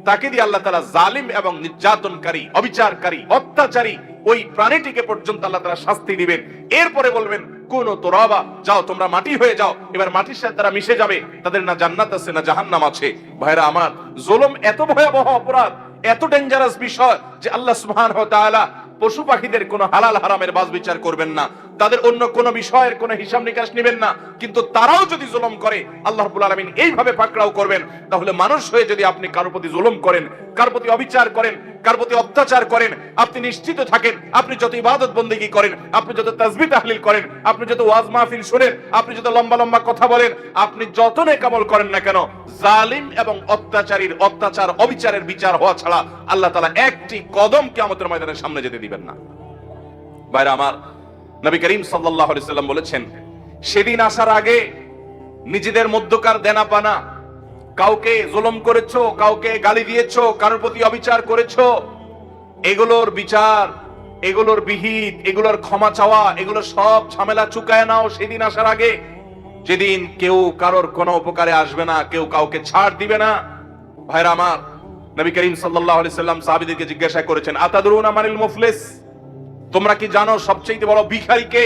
তাকে দিয়ে আল্লাহ তাআলা জালিম এবং নির্যাতনকারী, অবিচারকারী, অত্যাচারী ওই প্রাণীটিকে পর্যন্ত আল্লাহ তাআলা শাস্তি দিবেন। এরপরে বলবেন কুনু তুরাবা, যাও তোমরা মাটি হয়ে যাও। এবার মাটির সাথে তারা মিশে যাবে, তাদের না জান্নাত আছে না জাহান্নাম আছে। ভাইরা আমার, জুলুম এত ভয়াবহ অপরাধ, এত ডেঞ্জারাস বিষয় যে আল্লাহ সুবহানাহু ওয়া তাআলা পশু পাখিদের কোনো হালাল হারামের বাজ বিচার করবেন না, তাদের অন্য কোন বিষয়ের কোনো হিসাব নিকাশ নেবেন না। কিন্তু তারাও যদি জুলুম করে আল্লাহ রাব্বুল আলামিন এইভাবে পাকড়াও করবেন। তাহলে মানুষ হয়ে যদি আপনি কারোর প্রতি জুলুম করেন, কারোর প্রতি অবিচার করেন, কারোর প্রতি অত্যাচার করেন, আপনি নিশ্চিত থাকেন আপনি যত ইবাদত বন্দেগী করেন, আপনি যত তাসবিহ তাহলিল করেন, আপনি যত ওয়াজ মাহফিল শুনেন, আপনি যত লম্বা লম্বা কথা বলেন, আপনি যত নেক আমল করেন না কেন, জালিম এবং অত্যাচারীর অত্যাচার, অবিচারের বিচার হওয়া ছাড়া আল্লাহ তাআলা একটি কদম কিয়ামতের ময়দানের সামনে যেতে দিবেন না। ভাইরা আমার, নবী করিম সাল্লাল্লাহু আলাইহি সাল্লাম বলেছেন, সেদিন আসার আগে নিজেদের মধ্যকার দেনা পানা, কাউকে জুলুম করেছো, কাউকে গালি দিয়েছো, কারোর প্রতি অবিচার করেছো, এগুলোর বিচার, এগুলোর বিহিত, এগুলোর ক্ষমা চাওয়া, এগুলো সব ঝামেলা চুকায় নাও সেদিন আসার আগে, যেদিন কেউ কারোর কোনো উপকারে আসবে না, কেউ কাউকে ছাড় দিবে না। ভাইরা আমার, নবী করিম সাল্লাল্লাহু আলাইহি সাল্লাম সাহাবীদেরকে জিজ্ঞাসা করেছেন, আতাদরুনা মানিল মুফলিস, তোমরা কি জানো সবচেয়ে বড় ভিখারি কে?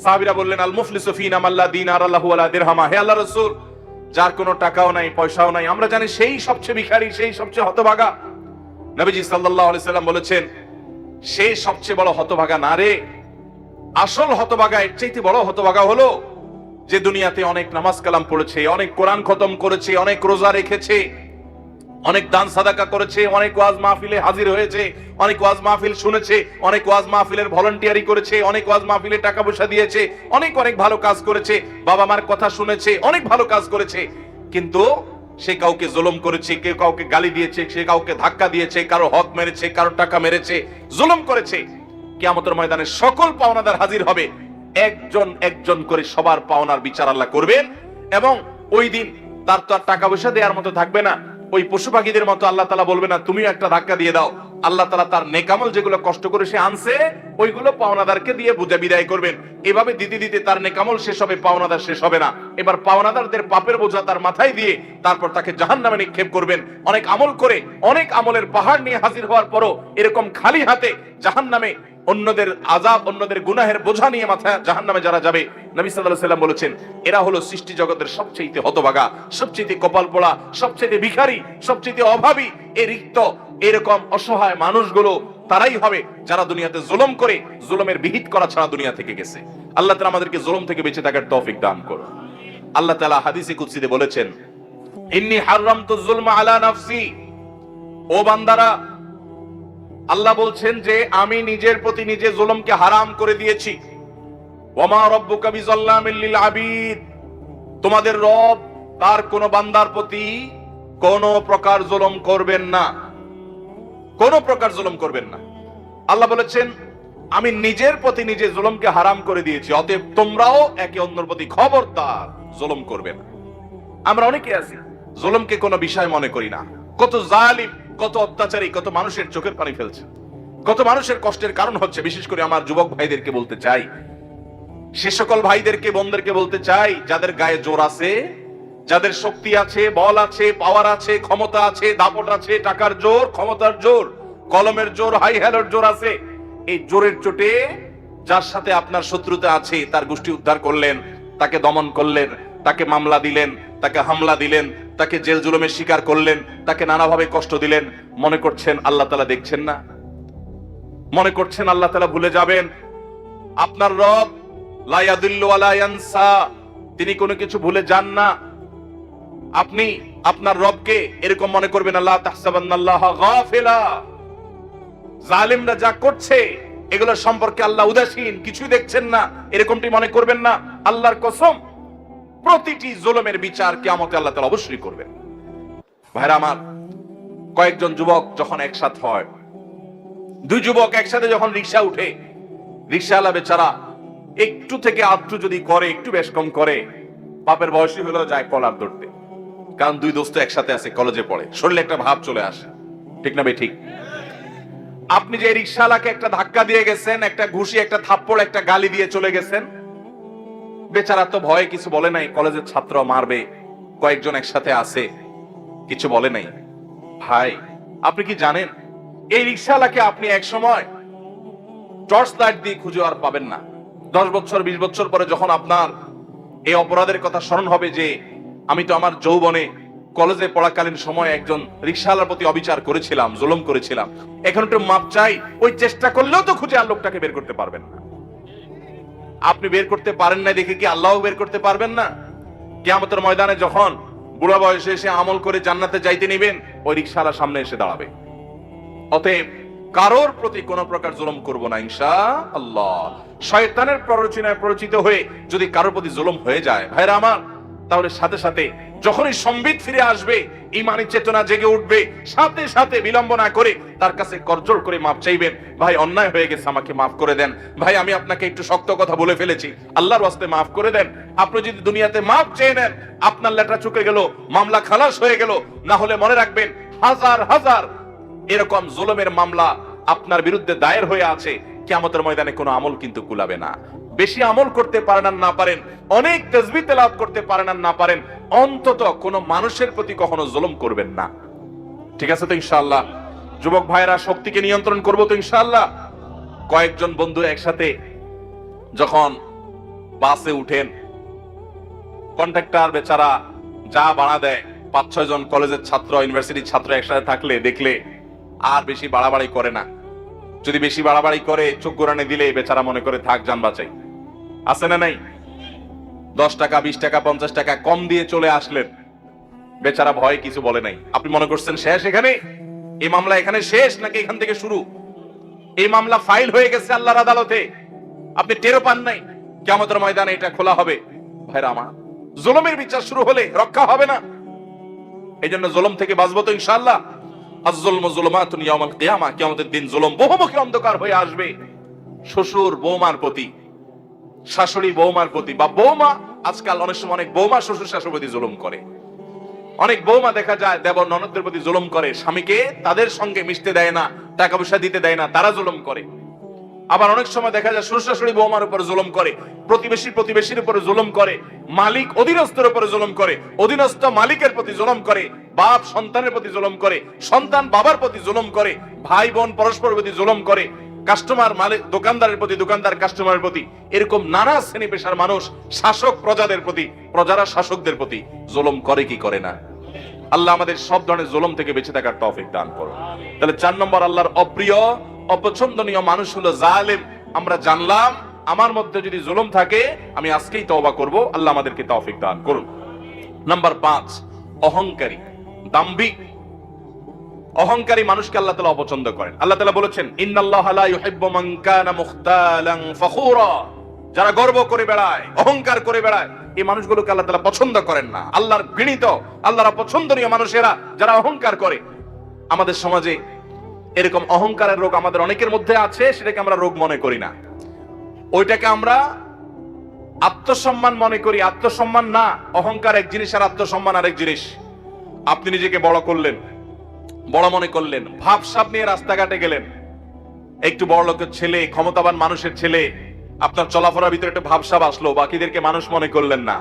সাহাবীরা বললেন, আল মুফলিসু ফিনা মাল্লা দিনার লাহু ওয়ালা দিরহামা। হে আল্লাহর রাসূল, যার কোনো টাকাও নাই, পয়সাও নাই, আমরা জানি সেই সবচেয়ে ভিখারি, সেই সবচেয়ে হতভাগা। নবীজি সাল্লাল্লাহু আলাইহি সাল্লাম বলেছেন, সেই সবচেয়ে বড় হতভাগা না রে, আসল হতভাগা, এর চাইতে বড় হতভাগা হলো যে দুনিয়াতে অনেক নামাজ কালাম পড়েছে, অনেক কোরআন খতম করেছে, অনেক রোজা রেখেছে, অনেক দান সাদাকা করেছে, অনেক ওয়াজ মাহফিলে হাজির হয়েছে, অনেক ওয়াজ মাহফিল শুনেছে, অনেক ওয়াজ মাহফিলের ভলান্টিয়ারি করেছে, অনেক ওয়াজ মাহফিলে টাকা পয়সা দিয়েছে, অনেক অনেক ভালো কাজ করেছে, বাবা মার কথা শুনেছে, অনেক ভালো কাজ করেছে, কিন্তু সে কাউকে জুলুম করেছে, কেউ কাউকে গালি দিয়েছে, সে কাউকে ধাক্কা দিয়েছে, কারো হক মেরেছে, কারো টাকা মেরেছে, জুলুম করেছে। কিয়ামতের ময়দানে সকল পাওনাদার হাজির হবে, একজন একজন করে সবার পাওনার বিচার আল্লাহ করবেন। এবং ওই দিন তার তো আর টাকা পয়সা দেওয়ার মতো থাকবে না, ওই পশু পাখিদের মতো আল্লাহ তাআলা বলবে না তুমিও একটা ধাক্কা দিয়ে দাও। আল্লাহ তাআলা তার নেকামল যেগুলো কষ্ট করে সে আনছে ওইগুলো পাওনাদারকে দিয়ে বুঝে বিদায় করবেন। এভাবে দিতে দিতে তার নেকামল শেষ হবে, পাওনাদার শেষ হবে না। এবার পাওনাদারদের পাপের বোঝা তার মাথায় দিয়ে তারপর তাকে জাহান্নামে নিক্ষেপ করবেন। অনেক আমল করে, অনেক আমলের পাহাড় নিয়ে হাজির হওয়ার পরও এরকম খালি হাতে জাহান্নামে অন্যদের আযাব, অন্যদের গুনাহের বোঝা নিয়ে মাথায় জাহান্নামে যারা যাবে, নবী সাল্লাল্লাহু আলাইহি সাল্লাম বলেছেন, এরা হলো সৃষ্টি জগতের সবচেয়ে হতভাগা, সবচেয়ে কপাল পোড়া, সবচেয়ে ভিখারি, সবচেয়ে অভাবী, এই রিক্ত, এরকম অসহায় মানুষগুলো তারাই হবে যারা দুনিয়াতে জুলুম করে, জুলুমের বিহিত করা ছাড়া দুনিয়া থেকে গেছে। আল্লাহ তাআলা আমাদেরকে জুলুম থেকে বেঁচে থাকার তৌফিক দান করুন। আল্লাহ তাআলা হাদিসে কুদসিতে বলেছেন, ইন্নী হারামতু যুলমা আলা নাফসি, ও বান্দারা, আল্লাহ বলছেন যে আমি নিজের প্রতি নিজে জুলুমকে হারাম করে দিয়েছি। ওয়ামা রাব্বুকা বিযাল্লামিল লিল আবিদ, তোমাদের রব তার কোন বান্দার প্রতি কোন প্রকার জুলুম করবেন না, কোন প্রকার জুলুম করবেন না। আল্লাহ বলেছেন আমি নিজের প্রতি নিজে জুলুমকে হারাম করে দিয়েছি, অতএব তোমরাও একে অন্যের প্রতি খবরদার জুলুম করবে না। আমরা অনেকে আছি জুলুমকে কোনো বিষয় মনে করি না, কত জালিম, কত অত্যাচারী, কত মানুষের চোখের পানি ফেলছে, কত মানুষের কষ্টের কারণ হচ্ছে। বিশেষ করে আমার যুবক ভাইদেরকে বলতে চাই, সে সকল ভাইদেরকে, বোনদেরকে বলতে চাই যাদের গায়ে জোর আছে, যাদের শক্তি আছে, বল আছে, পাওয়ার আছে, ক্ষমতা আছে, দাপট আছে, টাকার জোর, ক্ষমতার জোর, কলমের জোর, হাই হ্যালোর জোর আছে, এই জোরের চোটে যার সাথে আপনার শত্রুতা আছে তার গোষ্ঠী উদ্ধার করলেন, তাকে দমন করলেন, তাকে মামলা দিলেন, তাকে হামলা দিলেন, তাকে জেল জুলুমের শিকার করলেন, তাকে নানাভাবে কষ্ট দিলেন। মনে করছেন আল্লাহ তাআলা দেখছেন না? মনে করছেন আল্লাহ তাআলা ভুলে যাবেন? আপনার রব লা ইয়াদিল্লু ওয়া লা ইয়ানসা, তিনি কোনো কিছু ভুলে যান না। আপনি আপনার রবকে এরকম মনে করবেন, আল্লাহ তাহসাবান্নাল্লাহা গাফিলা, জালিমরা যা করছে এগুলোর সম্পর্কে আল্লাহ উদাসীন, কিছুই দেখছেন না, এরকমটি মনে করবেন না। আল্লাহর কসম, প্রতিটি জুলুমের বিচার কিয়ামতে আল্লাহ তাআলা অবশ্যই করবেন। ভাইরা আমার, কয়েকজন যুবক যখন একসাথে হয়, দুই যুবক একসাথে যখন রিকশা উঠে, রিকশাওয়ালা বেচারা একটু থেকে আধটু যদি করে, একটু বেশ কম করে, বাপের বয়সী হলেও যায় কলার ধরতে। কারণ দুই দোস্ত একসাথে আছে, কলেজে পড়ে, শরীরে একটা ভাব চলে আসে, ঠিক না ভাই? ঠিক। আপনি যে রিকশাওয়ালাকে একটা ধাক্কা দিয়ে গেছেন, একটা ঘুষি, একটা থাপ্পড়, একটা গালি দিয়ে চলে গেছেন, বেচারা তো ভয়ে কিছু বলে নাই, কলেজের ছাত্র মারবে, কয়েকজন একসাথে আছে, কিছু বলে নাই। ভাই, আপনি কি জানেন এই রিকশাওয়ালাকে আপনি এক সময় টর্চ লাইট দিয়ে খুঁজে আর পাবেন না। 10 বছর 20 বছর পরে যখন আপনার এই অপরাধের কথা স্মরণ হবে যে আমি তো আমার যৌবনে কলেজে পড়াকালীন সময় একজন রিকশাওয়ালার প্রতি অবিচার করেছিলাম, জুলুম করেছিলাম, এখন একটু মাপ চাই, ওই চেষ্টা করলেও তো খুঁজে আর লোকটাকে বের করতে পারবেন না। আপনি বের করতে পারেন না দেখে কি আল্লাহও বের করতে পারবেন না? কিয়ামতের ময়দানে যখন বুড়া বয়সে এসে আমল করে জান্নাতে যাইতে নিবেন, ওই রিকশাওয়ালা সামনে এসে দাঁড়াবে। অতএব কারোর প্রতি কোন প্রকার জুলুম করব না ইনশাআল্লাহ। শয়তানের প্ররোচনায় পরিচিত হয়ে যদি কারোর প্রতি জুলুম হয়ে যায়, ভাইরা আমার, তাহলে সাথে সাথে যখনই সম্বিত ফিরে আসবে, ঈমানি চেতনা জেগে উঠবে, সাথে সাথে বিলম্ব না করে তার কাছে করজোড় করে মাপ চাইবেন। ভাই, অন্যায় হয়ে গেছে, আমাকে মাফ করে দেন। ভাই, আমি আপনাকে একটু শক্ত কথা বলে ফেলেছি, আল্লাহর ওয়াস্তে মাফ করে দেন। আপনি যদি দুনিয়াতে মাপ চেয়ে নেন, আপনার লেটা চুকে গেল, মামলা খালাস হয়ে গেল। না হলে মনে রাখবেন, হাজার হাজার এরকম জুলুমের মামলা আপনার বিরুদ্ধে দায়ের হয়ে আছে, কিয়ামতের ময়দানে কোনো আমল কিন্তু কুলাবে না। বেশি আমল করতে পারেন আর না পারেন, অনেক তাসবিহ তেলাওয়াত করতে পারেন আর না পারেন, অন্তত কোনো মানুষের প্রতি কখনো জুলুম করবেন না। ঠিক আছে তো ইনশাআল্লাহ? যুবক ভাইরা, শক্তিকে নিয়ন্ত্রণ করব তো ইনশাআল্লাহ? কয়েকজন বন্ধু একসাথে যখন বাসে উঠেন, কন্ট্রাক্টর বেচারা যা ভাড়া দেয়, 5-6 জন কলেজের ছাত্র, ইউনিভার্সিটির ছাত্র একসাথে থাকলে দেখলে আর বেশি বাড়াবাড়ি করে না। যদি বেশি বাড়াবাড়ি করে, চোখ গোরানে দিলে বেচারা মনে করে থাক, যান বাঁচাই। আছে না নাই? 10 টাকা 20 টাকা 50 টাকা কম দিয়ে চলে আসলেন, বেচারা ভয় কিছু বলে নাই। আপনি মনে করছেন শেষ এখানে, এই মামলা এখানে শেষ, নাকি এখান থেকে শুরু? এই মামলা ফাইল হয়ে গেছে আল্লাহর আদালতে, আপনি টেরও পান নাই। কিয়ামতের ময়দানে এটা খোলা হবে। ভাইরা আমার, জুলুমের বিচার শুরু হলে রক্ষা হবে না। এই জন্য জুলুম থেকে বাঁচবো তো ইনশাআল্লাহ। আয-যুলমু যুলুমাতুন ইয়াওমাল কিয়ামা, কিয়ামতের দিন জুলুম বহুমুখী অন্ধকার হয়ে আসবে। শ্বশুর বৌমার প্রতি, শাশুড়ি বৌমার প্রতি, বা বৌমা, আজকাল অনেক সময় অনেক বৌমা শ্বশুর শাশুড়ির প্রতি জুলুম করে। অনেক বৌমা দেখা যায় দেবর ননদদের প্রতি জুলুম করে, স্বামীকে তাদের সঙ্গে মিশতে দেয় না, টাকা পয়সা দিতে দেয় না, তারা জুলুম করে। আবার অনেক সময় দেখা যায় শ্বশুর শাশুড়ি বৌমার উপর জুলুম করে, প্রতিবেশীর উপরে জুলুম করে, মালিক অধীনস্থের উপরে জুলুম করে, অধীনস্থ মালিকের প্রতি জুলুম করে, বাপ সন্তানের প্রতি জুলুম করে, সন্তান বাবার প্রতি জুলুম করে, ভাই বোন পরস্পরের প্রতি জুলুম করে, কাস্টমার মালিক দোকানদারের প্রতি, দোকানদার কাস্টমারের প্রতি, এরকম নানা শ্রেণী পেশার মানুষ শাসক প্রজাদের প্রতি, প্রজারা শাসকদের প্রতি জুলুম করে কি করে না? আল্লাহ আমাদের সব ধরনের জুলুম থেকে বেঁচে থাকার তৌফিক দান করুন। তাহলে 4 নম্বর, আল্লাহর অপ্রিয় অপছন্দনীয় মানুষ হলো জালেম। আমরা জানলাম, আমার মধ্যে যদি জুলুম থাকে আমি আজকেই তওবা করব, আল্লাহ আমাদেরকে তৌফিক দান করুন। নাম্বার 5, অহংকারী, দাম্ভিক। অহংকারী মানুষকে আল্লাহ তাআলা অপছন্দ করেন। আল্লাহ তাআলা বলেছেন, ইন্নাল্লাহা লা ইউহিব্বু মান কানা মুখতালান ফখুরা, যারা গর্ব করে বেড়ায়, অহংকার করে বেড়ায়, এই মানুষগুলোকে আল্লাহ তাআলা পছন্দ করেন না। আল্লাহর ঘৃণিত, আল্লাহর অপছন্দনীয় মানুষেরা যারা অহংকার করে। আমাদের সমাজে এরকম অহংকারের রোগ আমাদের অনেকের মধ্যে আছে, সেটাকে আমরা রোগ মনে করি না, ওইটাকে আমরা আত্মসম্মান মনে করি। আত্মসম্মান না, অহংকার এক জিনিস আর আত্মসম্মান আরেক জিনিস। আপনি নিজেকে বড় করলেন, বড় মনে করলেন, ভাবসাব নিয়ে রাস্তাঘাটে গেলেন, একটু বড় লোকের ছেলে, ক্ষমতাবান মানুষের ছেলে, আপনার চলাফেরার ভিতরে একটা ভাবসাব আসলো, বাকিদেরকে মানুষ মনে করলেন না,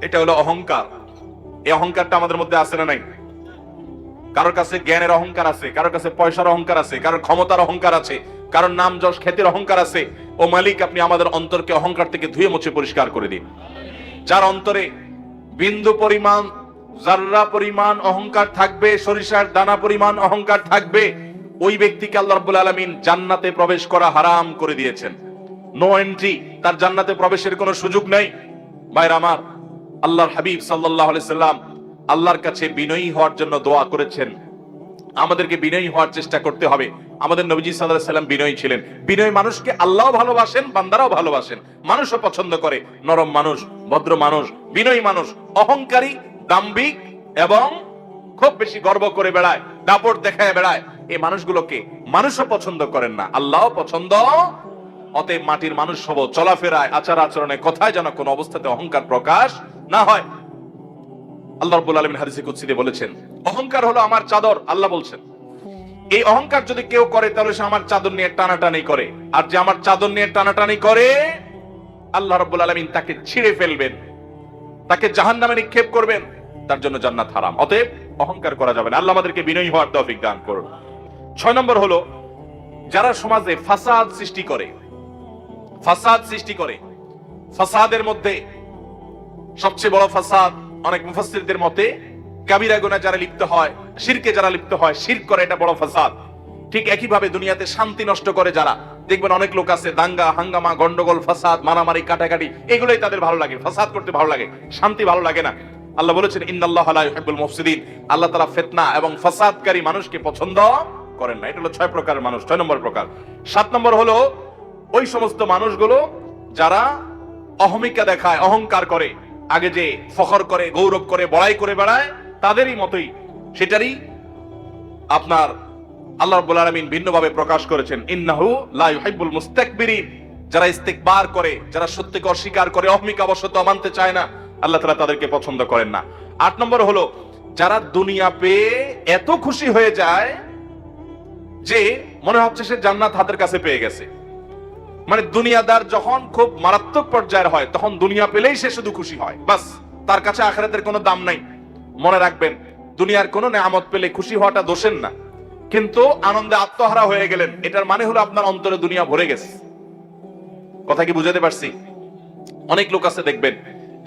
এটা হলো অহংকার। এই অহংকারটা আমাদের মধ্যে আছে না নাই? কারোর কাছে জ্ঞানের অহংকার আছে, কারোর কাছে পয়সার অহংকার আছে, কারোর ক্ষমতার অহংকার আছে, কারোর নাম যশ খ্যাতির অহংকার আছে। ও মালিক, আপনি আমাদের অন্তরকে অহংকার থেকে ধুয়ে মুছে পরিষ্কার করে দিন। যার অন্তরে বিন্দু পরিমাণ, জাররা পরিমাণ অহংকার থাকবে, সরিষার দানা পরিমাণ অহংকার থাকবে, ওই ব্যক্তিকে আল্লাহ রাব্বুল আলামিন জান্নাতে প্রবেশ করা হারাম করে দিয়েছেন। নো এন্ট্রি, তার জান্নাতে প্রবেশের কোনো সুযোগ নেই। ভাইরা আমার, আল্লাহর হাবিব সাল্লাল্লাহু আলাইহি সাল্লাম আল্লাহর কাছে বিনয়ী হওয়ার জন্য দোয়া করেছেন। আমাদেরকে বিনয়ী হওয়ার চেষ্টা করতে হবে। আমাদের নবীজি সাল্লাল্লাহু আলাইহি সাল্লাম বিনয়ী ছিলেন। বিনয়ী মানুষকে আল্লাহ ভালোবাসেন, বান্দারাও ভালোবাসেন, মানুষও পছন্দ করে। নরম মানুষ, ভদ্র মানুষ, বিনয়ী মানুষ, অহংকারী, দাম্ভিক এবং খুব বেশি গর্ব করে বেড়ায়, দাপট দেখায় বেড়ায়, এই মানুষগুলোকে মানুষও পছন্দ করেন না, আল্লাহও পছন্দ। অতএব মাটির মানুষ হব, চলাফেরায়, আচার আচরণে, কথায় যেন কোনো অবস্থাতে অহংকার প্রকাশ না হয়। আল্লাহ রাব্বুল আলামিন হাদিসে কুদসিতে বলেছেন, অহংকার হলো আমার চাদর। আল্লাহ বলছেন, এই অহংকার যদি কেউ করে তাহলে সে আমার চাদর নিয়ে টানাটানি করে, আর যে আমার চাদর নিয়ে টানাটানি করে আল্লাহ রাব্বুল আলামিন তাকে ছিঁড়ে ফেলবেন, তাকে জাহান্নামে নিক্ষেপ করবেন, তার জন্য জান্নাত হারাম। অতএব অহংকার করা যাবে না। আল্লাহ আমাদেরকে বিনয়ী হওয়ার তৌফিক দান করুন। 6 নম্বর হলো, যারা সমাজে ফাসাদ সৃষ্টি করে, ফাসাদ সৃষ্টি করে, ফাসাদের মধ্যে সবচেয়ে বড় ফাসাদ অনেক মুফাসসিরদের মতে কাবিরা গুনাহ যারা লিপ্ত হয়, শিরকে যারা লিপ্ত হয়, শিরক করে, এটা বড় ফাসাদ। ঠিক একই ভাবে দুনিয়াতে শান্তি নষ্ট করে যারা, দেখবেন অনেক লোক আছে দাঙ্গা হাঙ্গামা, গন্ডগোল, ফাসাদ, মারামারি, কাটাকাটি, এগুলোই তাদের ভালো লাগে, ফাসাদ করতে ভালো লাগে, শান্তি ভালো লাগে না। আল্লাহ বলেছেন, ইন্নাল্লাহা লা ইউহিব্বুল মুফসিদিন, আল্লাহ তাআলা ফিতনা এবং ফাসাদকারী মানুষকে পছন্দ করেন না। এটা হলো 6 প্রকারের মানুষ, 6 নম্বর প্রকার। 7 নম্বর হলো ওই সমস্ত মানুষগুলো যারা অহমিকা দেখায়, অহংকার করে, আগে যে ফখর করে, গৌরব করে, বড়াই করে বেড়ায়, তাদেরই মতোই, সেটারই আপনার আল্লাহ রাব্বুল আলামিন ভিন্নভাবে প্রকাশ করেছেন, ইন্নাহু লা ইউহিব্বুল মুস্তাকবিরিন, যারা ইস্তিকবার করে, যারা সত্যকে অস্বীকার করে, অহমিকা বশত মানতে চায় না, আল্লাহ তাআলা তাদেরকে পছন্দ করেন না। 8 নম্বর হলো যারা দুনিয়া পেয়ে এত খুশি হয়ে যায় যে মনে হচ্ছে সে জান্নাত হাতের কাছে পেয়ে গেছে। মানে দুনিয়াদার যখন খুব মারাত্মক পর্যায়ের হয়, তখন দুনিয়া পেলেই সে শুধু খুশি হয়, বাস, তার কাছে আখিরাতের কোনো দাম নাই। মনে রাখবেন, দুনিয়ার কোনো নেয়ামত পেলে খুশি হওয়াটা দোষের না, কিন্তু আনন্দে আত্মহারা হয়ে গেলেন, এটার মানে হলো আপনার অন্তরে দুনিয়া ভরে গেছে। কথা কি বুঝাতে পারছি? অনেক লোক আছে দেখবেন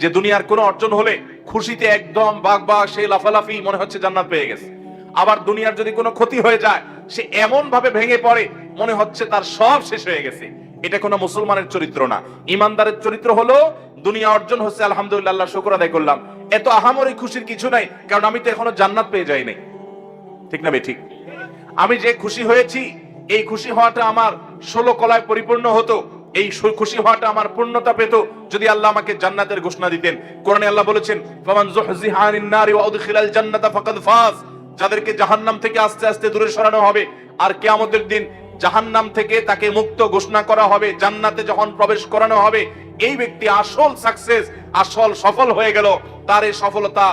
যে দুনিয়ার কোনো অর্জন হলে খুশিতে একদম বাগবা, সে লাফালাফি, মনে হচ্ছে জান্নাত পেয়ে গেছে। আবার দুনিয়ার যদি কোনো ক্ষতি হয়ে যায়, সে এমন ভাবে ভেঙে পড়ে, মনে হচ্ছে তার সব শেষ হয়ে গেছে। এটা কোনো মুসলমানের চরিত্র না। ইমানদারের চরিত্র হলো, দুনিয়া অর্জন হচ্ছে, আলহামদুলিল্লাহ, আল্লাহ শুকর আদায় করলাম, এত আহামরি খুশির কিছু নাই, কারণ আমি তো এখনো জান্নাত পেয়ে যাই নাই। ঠিক না ঠিক? আমি যে খুশি হয়েছি, এই খুশি হওয়াটা আমার 16 কলায় পরিপূর্ণ হতো, এই খুশি হওয়াটা আমার পূর্ণতা পেত যদি আল্লাহ আমাকে জান্নাতের ঘোষণা দিতেন। কোরআনে আল্লাহ বলেছেন, ফামান যুহজিহা আনিন নারি ওয়া উদখিলাল জান্নাতা ফাকাদ ফাজ, যাদেরকে জাহান্নাম থেকে আস্তে আস্তে দূরে সরানো হবে, আর কিয়ামতের দিন জাহান্নাম থেকে তাকে মুক্ত ঘোষণা করা হবে, জান্নাতে যখন প্রবেশ করানো হবে, এই ব্যক্তি আসল সাকসেস, আসল সফল হয়ে গেল। তার এই সফলতা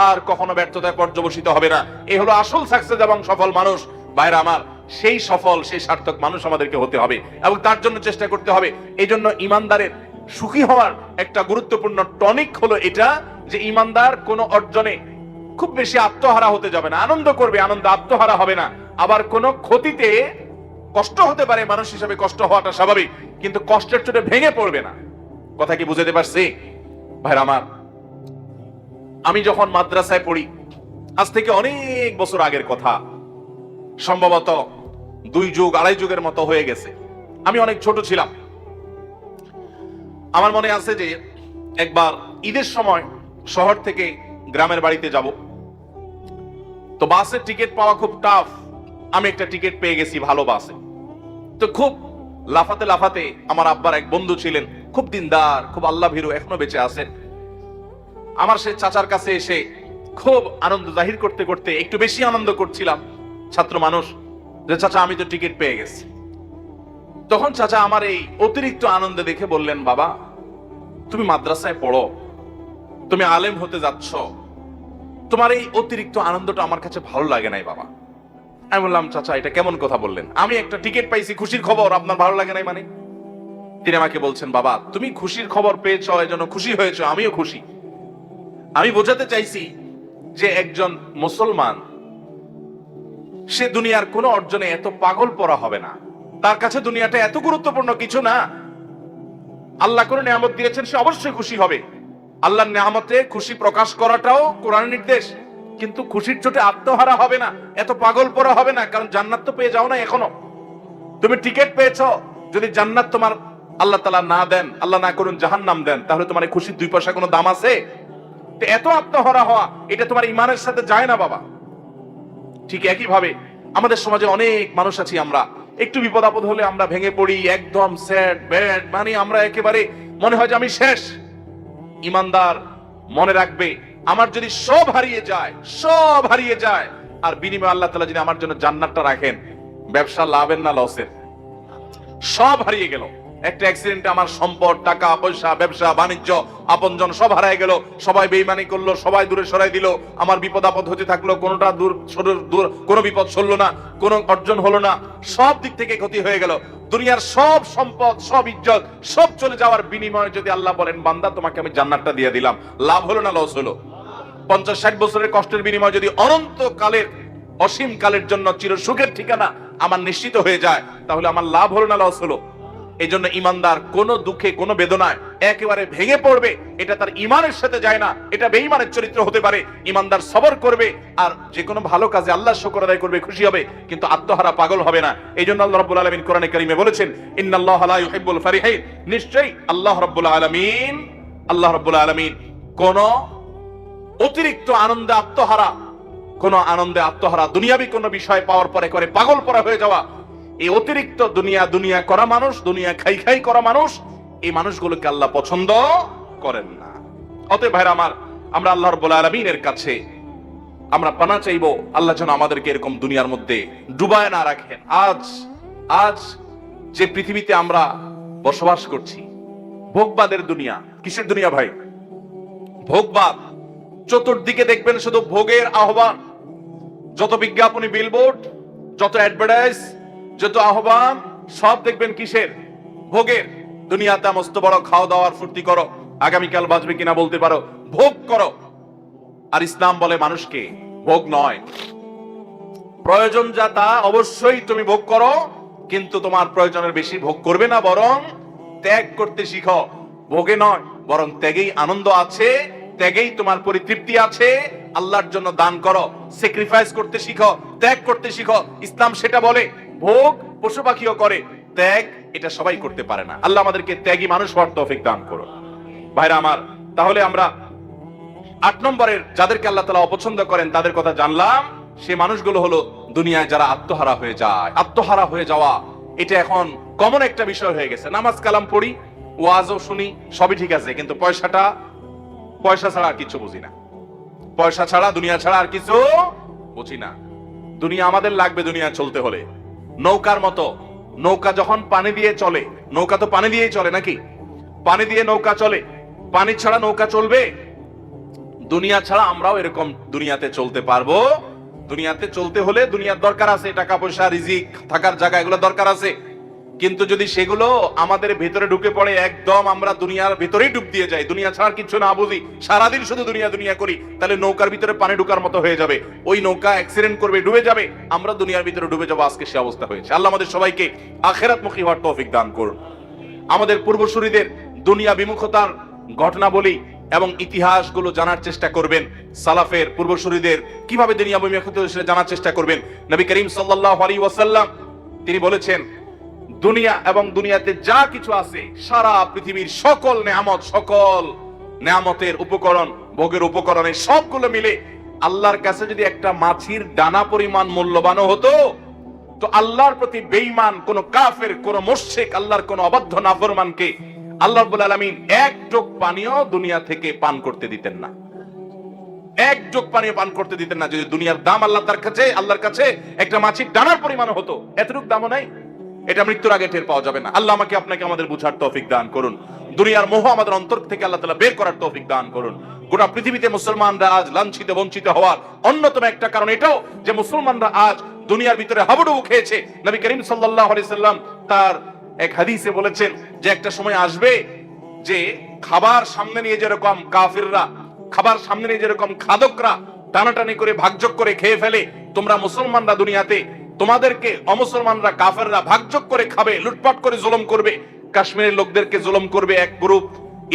আর কখনো ব্যর্থতায় পর্যবসিত হবে না। এই হলো আসল সাকসেস এবং সফল মানুষ। ভাইরা আমার, সেই সফল, সেই সার্থক মানুষ আমাদেরকে হতে হবে এবং তার জন্য চেষ্টা করতে হবে। এই জন্য ইমানদারের সুখী হওয়ার একটা গুরুত্বপূর্ণ টনিক হলো এটা, যে ইমানদার কোনো অর্জনে খুব বেশি আত্মহারা হতে যাবে না, আনন্দ করবে, আনন্দ আত্মহারা হবে না। আবার কোনো ক্ষতিতে কষ্ট হতে পারে, মানুষ হিসেবে কষ্ট হওয়াটা স্বাভাবিক, কিন্তু কষ্টের চোটে ভেঙে পড়বে না। কথা কি বুঝাতে পারছি? ভাইরা আমার, আমি যখন মাদ্রাসায় পড়ি, আজ থেকে অনেক বছর আগের কথা, সম্ভবত 2 যুগ 2.5 যুগের মতো হয়ে গেছে। আমি অনেক ছোট ছিলাম। আমার মনে আছে যে একবার ঈদের সময় শহর থেকে গ্রামের বাড়িতে যাব, তো বাসের টিকিট পাওয়া খুব টাফ। আমি একটা টিকিট পেয়ে গেছি ভালো বাসে। তো খুব লাফাতে লাফাতে, আমার আব্বার এক বন্ধু ছিলেন, খুব দিনদার, খুব আল্লাহ ভীরু, এখনো বেঁচে আছেন, আমার সেই চাচার কাছে এসে খুব আনন্দ জাহির করতে করতে, একটু বেশি আনন্দ করছিলাম, ছাত্র মানুষ, যে চাচা আমি তো টিকিট পেয়ে গেছি। তখন চাচা আমার এই অতিরিক্ত আনন্দ দেখে বললেন, বাবা তুমি মাদ্রাসায় পড়ো, তুমি আলেম হতে যাচ্ছ, তোমার এই অতিরিক্ত আনন্দটা আমার কাছে ভালো লাগে নাই বাবা। আমি বললাম, চাচা এটা কেমন কথা বললেন? আমি একটা টিকিট পাইছি, খুশির খবর, আপনার ভালো লাগে নাই মানে? তিনি আমাকে বলছেন, বাবা তুমি খুশির খবর পেয়েছ, এজন্য খুশি হয়েছ, আমিও খুশি। আমি বোঝাতে চাইছি যে একজন মুসলমান, সে দুনিয়ার কোনো অর্জনে এত পাগল পড়া হবে না, তার কাছে দুনিয়াটা এত গুরুত্বপূর্ণ কিছু না। আল্লাহ কোন নিয়ামত দিয়েছেন, সে অবশ্যই খুশি হবে। আল্লাহর নিয়ামতে খুশি প্রকাশ করাটাও কোরআনের নির্দেশ, কিন্তু খুশির চোটে আত্মহারা হবে না, এত পাগল পড়া হবে না, কারণ জান্নাত তো পেয়ে যাও না এখনো। তুমি টিকিট পেয়েছো, যদি জান্নাত তোমার আল্লাহ তাআলা না দেন, আল্লাহ না করুন জাহান্নাম দেন, তাহলে তোমার খুশির 2 পয়সা কোনো দাম আছে? এত আত্মহারা হওয়া, এটা তোমার ইমানের সাথে যায় না বাবা। ঠিক একই ভাবে আমাদের সমাজে অনেক মানুষ আছি, আমরা একটু বিপদ আপদ হলে আমরা ভেঙে পড়ি, একদম স্যাড ব্যাড, মানে আমরা একেবারে মনে হয় যে আমি শেষ। ইমানদার মনে রাখবে, আমার যদি সব হারিয়ে যায় আর বিনিময়ে আল্লাহ তাআলা যদি আমার জন্য জান্নাতটা রাখেন, ব্যবসা লাভের না লসের? সব হারিয়ে গেল, একটা অ্যাক্সিডেন্টে আমার সম্পদ, টাকা পয়সা, ব্যবসা বাণিজ্য, আপনজন সব হারিয়ে গেল, সবাই বেঈমানি করলো, সবাই দূরে সরাই দিল, আমার বিপদ আপদ হতে থাকলো, কোনোটা দূর, কোনো বিপদ সরলো না, কোনো অর্জন হলো না, সব দিক থেকে ক্ষতি হয়ে গেল। দুনিয়ার সব সম্পদ, সব ইজ্জত, সব চলে যাওয়ার বিনিময়ে যদি আল্লাহ বলেন, বান্দা তোমাকে আমি জান্নাতটা দিয়ে দিলাম, লাভ হলো না লস হলো? 50-60 বছরের কষ্টের বিনিময়ে যদি অনন্ত কালের, অসীম কালের জন্য চির সুখের ঠিকানা আমার নিশ্চিত হয়ে যায়, তাহলে আমার লাভ হলো না লস হলো? এই জন্য ইমানদার কোন দুঃখে, কোন বেদনায় একেবারে ভেঙে পড়বে, এটা তার ইমানের সাথে যায় না, এটা বেঈমানের চরিত্র হতে পারে। ইমানদার সবর করবে আর যে কোনো ভালো কাজে আল্লাহ শুকর আদায় করবে, খুশি হবে, কিন্তু আত্মহারা পাগল হবে না। এই জন্য আল্লাহ রাব্বুল আলামিন কোরআনে কারীমে বলেছেন, ইন্নাল্লাহা লা ইউহিব্বুল ফারিহিন, নিশ্চয়ই আল্লাহ রাব্বুল আলামিন কোন অতিরিক্ত আনন্দে আত্মহারা, দুনিয়াবি কোন বিষয় পাওয়ার পরে করে পাগল পরা হয়ে যাওয়া, এই অতিরিক্ত দুনিয়া করা মানুষ, দুনিয়া খাই করা মানুষ, এই মানুষগুলোকে আল্লাহ পছন্দ করেন না। অতএব ভাইরা আমার, আমরা আল্লাহ রাব্বুল আলামিনের কাছে আমরা পানা চাইবো, আল্লাহ যেন আমাদেরকে এরকম দুনিয়ার মধ্যে ডুবায় না রাখেন। আজ যে পৃথিবীতে আমরা বসবাস করছি, ভোগবাদের দুনিয়া। কিসের দুনিয়া ভাই? ভোগবাদ। চতুর্দিকে দেখবেন শুধু ভোগের আহ্বান, যত বিজ্ঞাপনী, বিলবোর্ড, যত অ্যাডভার্টাইজ, যত আহ্বান, সব দেখবেন কিসের? ভোগের। দুনিয়াতে মস্ত বড় খাওয়া দাওয়ার ফুর্তি করো, আগামীকাল বাঁচবে কিনা বলতে পারো, ভোগ করো। আর ইসলাম বলে মানুষকে ভোগ নয়, প্রয়োজন যা তা অবশ্যই তুমি ভোগ করো, কিন্তু তোমার প্রয়োজনের বেশি ভোগ করবে না, বরং ত্যাগ করতে শিখো। ভোগে নয়, বরং ত্যাগেই আনন্দ আছে, ত্যাগেই তোমার পরিতৃপ্তি আছে। আল্লাহর জন্য দান করো, স্যাক্রিফাইস করতে শিখো, ত্যাগ করতে শিখো। ইসলাম সেটা বলে। ভোগ পশু পাখিও করে, ত্যাগ এটা সবাই করতে পারে না। আল্লাহ আমাদেরকে ত্যাগী মানুষ হওয়ার তৌফিক দান করো। ভাইরা আমার, তাহলে আমরা 8 নম্বরের যাদেরকে আল্লাহ তাআলা অপছন্দ করেন তাদের কথা জানলাম। সে মানুষগুলো হলো দুনিয়ায় যারা আত্মহারা হয়ে যায়। আত্মহারা হয়ে যাওয়া এটা এখন কমন একটা বিষয় হয়ে গেছে। নামাজ কালাম পড়ি, ওয়াজও শুনি, সবই ঠিক আছে, কিন্তু পয়সা ছাড়া আর কিছু বুঝি না। পয়সা ছাড়া, দুনিয়া ছাড়া আর কিছু বুঝি না। দুনিয়া আমাদের লাগবে দুনিয়া চলতে হলে। নৌকার মতো, নৌকা যখন পানি দিয়ে চলে, নৌকা তো পানি দিয়েই চলে নাকি? পানি দিয়ে নৌকা চলে, পানি ছাড়া নৌকা চলবে? দুনিয়া ছাড়া আমরাও এরকম দুনিয়াতে চলতে পারবো? দুনিয়াতে চলতে হলে দুনিয়ার দরকার আছে, টাকা পয়সা, রিজিক, থাকার জায়গা, এগুলো দরকার আছে। কিন্তু যদি সেগুলো আমাদের ভেতরে ঢুকে পড়ে, একদম আমরা দুনিয়ার ভেতরেই ডুব দিয়ে যাই, দুনিয়া ছাড়া কিছু না বুঝি, সারাদিন শুধু দুনিয়া করি, তাহলে নৌকার ভিতরে পানি ঢুকার মতো হয়ে যাবে। ওই নৌকা অ্যাক্সিডেন্ট করবে, ডুবে যাবে, আমরা দুনিয়ার ভিতরে ডুবে যাবো। আজকে সে অবস্থা হয়েছে। আল্লাহ আমাদের সবাইকে আখিরাতমুখী হওয়ার তৌফিক দান করুন। আমাদের পূর্বসূরীদের দুনিয়া বিমুখতার ঘটনাবলী এবং ইতিহাসগুলো জানার চেষ্টা করবেন। সালাফের পূর্বসূরীদের কিভাবে দুনিয়া বিমুখতা সেটা জানার চেষ্টা করবেন। নবী করিম সাল্লাল্লাহু আলাইহি ওয়াসাল্লাম তিনি বলেছেন, দুনিয়া এবং দুনিয়াতে যা কিছু আছে, সারা পৃথিবীর সকল নেয়ামতের উপকরণ, ভোগের উপকরণ, সবগুলো মিলে আল্লাহর কাছে যদি একটা মাছির দানা পরিমাণ মূল্যবান হতো, তো আল্লাহর প্রতি বেঈমান কোন কাফের, কোন মুশরিক, আল্লাহর কোন অবাধ্য নাফরমানকে আল্লাহ রাব্বুল আলামিন এক ঢোক পানিও দুনিয়া থেকে পান করতে দিতেন না। এক ঢোক পানিও পান করতে দিতেন না। যদি দুনিয়ার দাম আল্লাহর কাছে একটা মাছির দানার পরিমাণ হতো, এতটুকু দামও নাই। এটা মৃত্যুর আগে টের পাওয়া যাবে না। আল্লাহ আমাকে আপনাকে আমাদের বুঝার তৌফিক দান করুন। দুনিয়ার মোহ আমাদের অন্তর থেকে আল্লাহ তাআলা বের করার তৌফিক দান করুন। গোটা পৃথিবীতে মুসলমানরা আজ লাঞ্ছিত, বঞ্চিত হওয়ার অন্যতম একটা কারণ এটাও যে মুসলমানরা আজ দুনিয়ার ভিতরে হাবুডুবু খেয়েছে। নবী করিম সাল্লাল্লাহু আলাইহি সাল্লাম তার এক হাদিসে বলেছেন যে একটা সময় আসবে যে খাবার সামনে নিয়ে যেরকম কাফিররা, খাবার সামনে নিয়ে যেরকম খাদকরা টানাটানি করে ভাগযোগ করে খেয়ে ফেলে, তোমরা মুসলমানরা দুনিয়াতে তোমাদেরকে অমুসলমানরা, কাফেররা ভাগযোগ করে খাবে, লুটপাট করে জুলুম করবে। কাশ্মীরের লোকদেরকে জুলুম করবে এক গ্রুপ,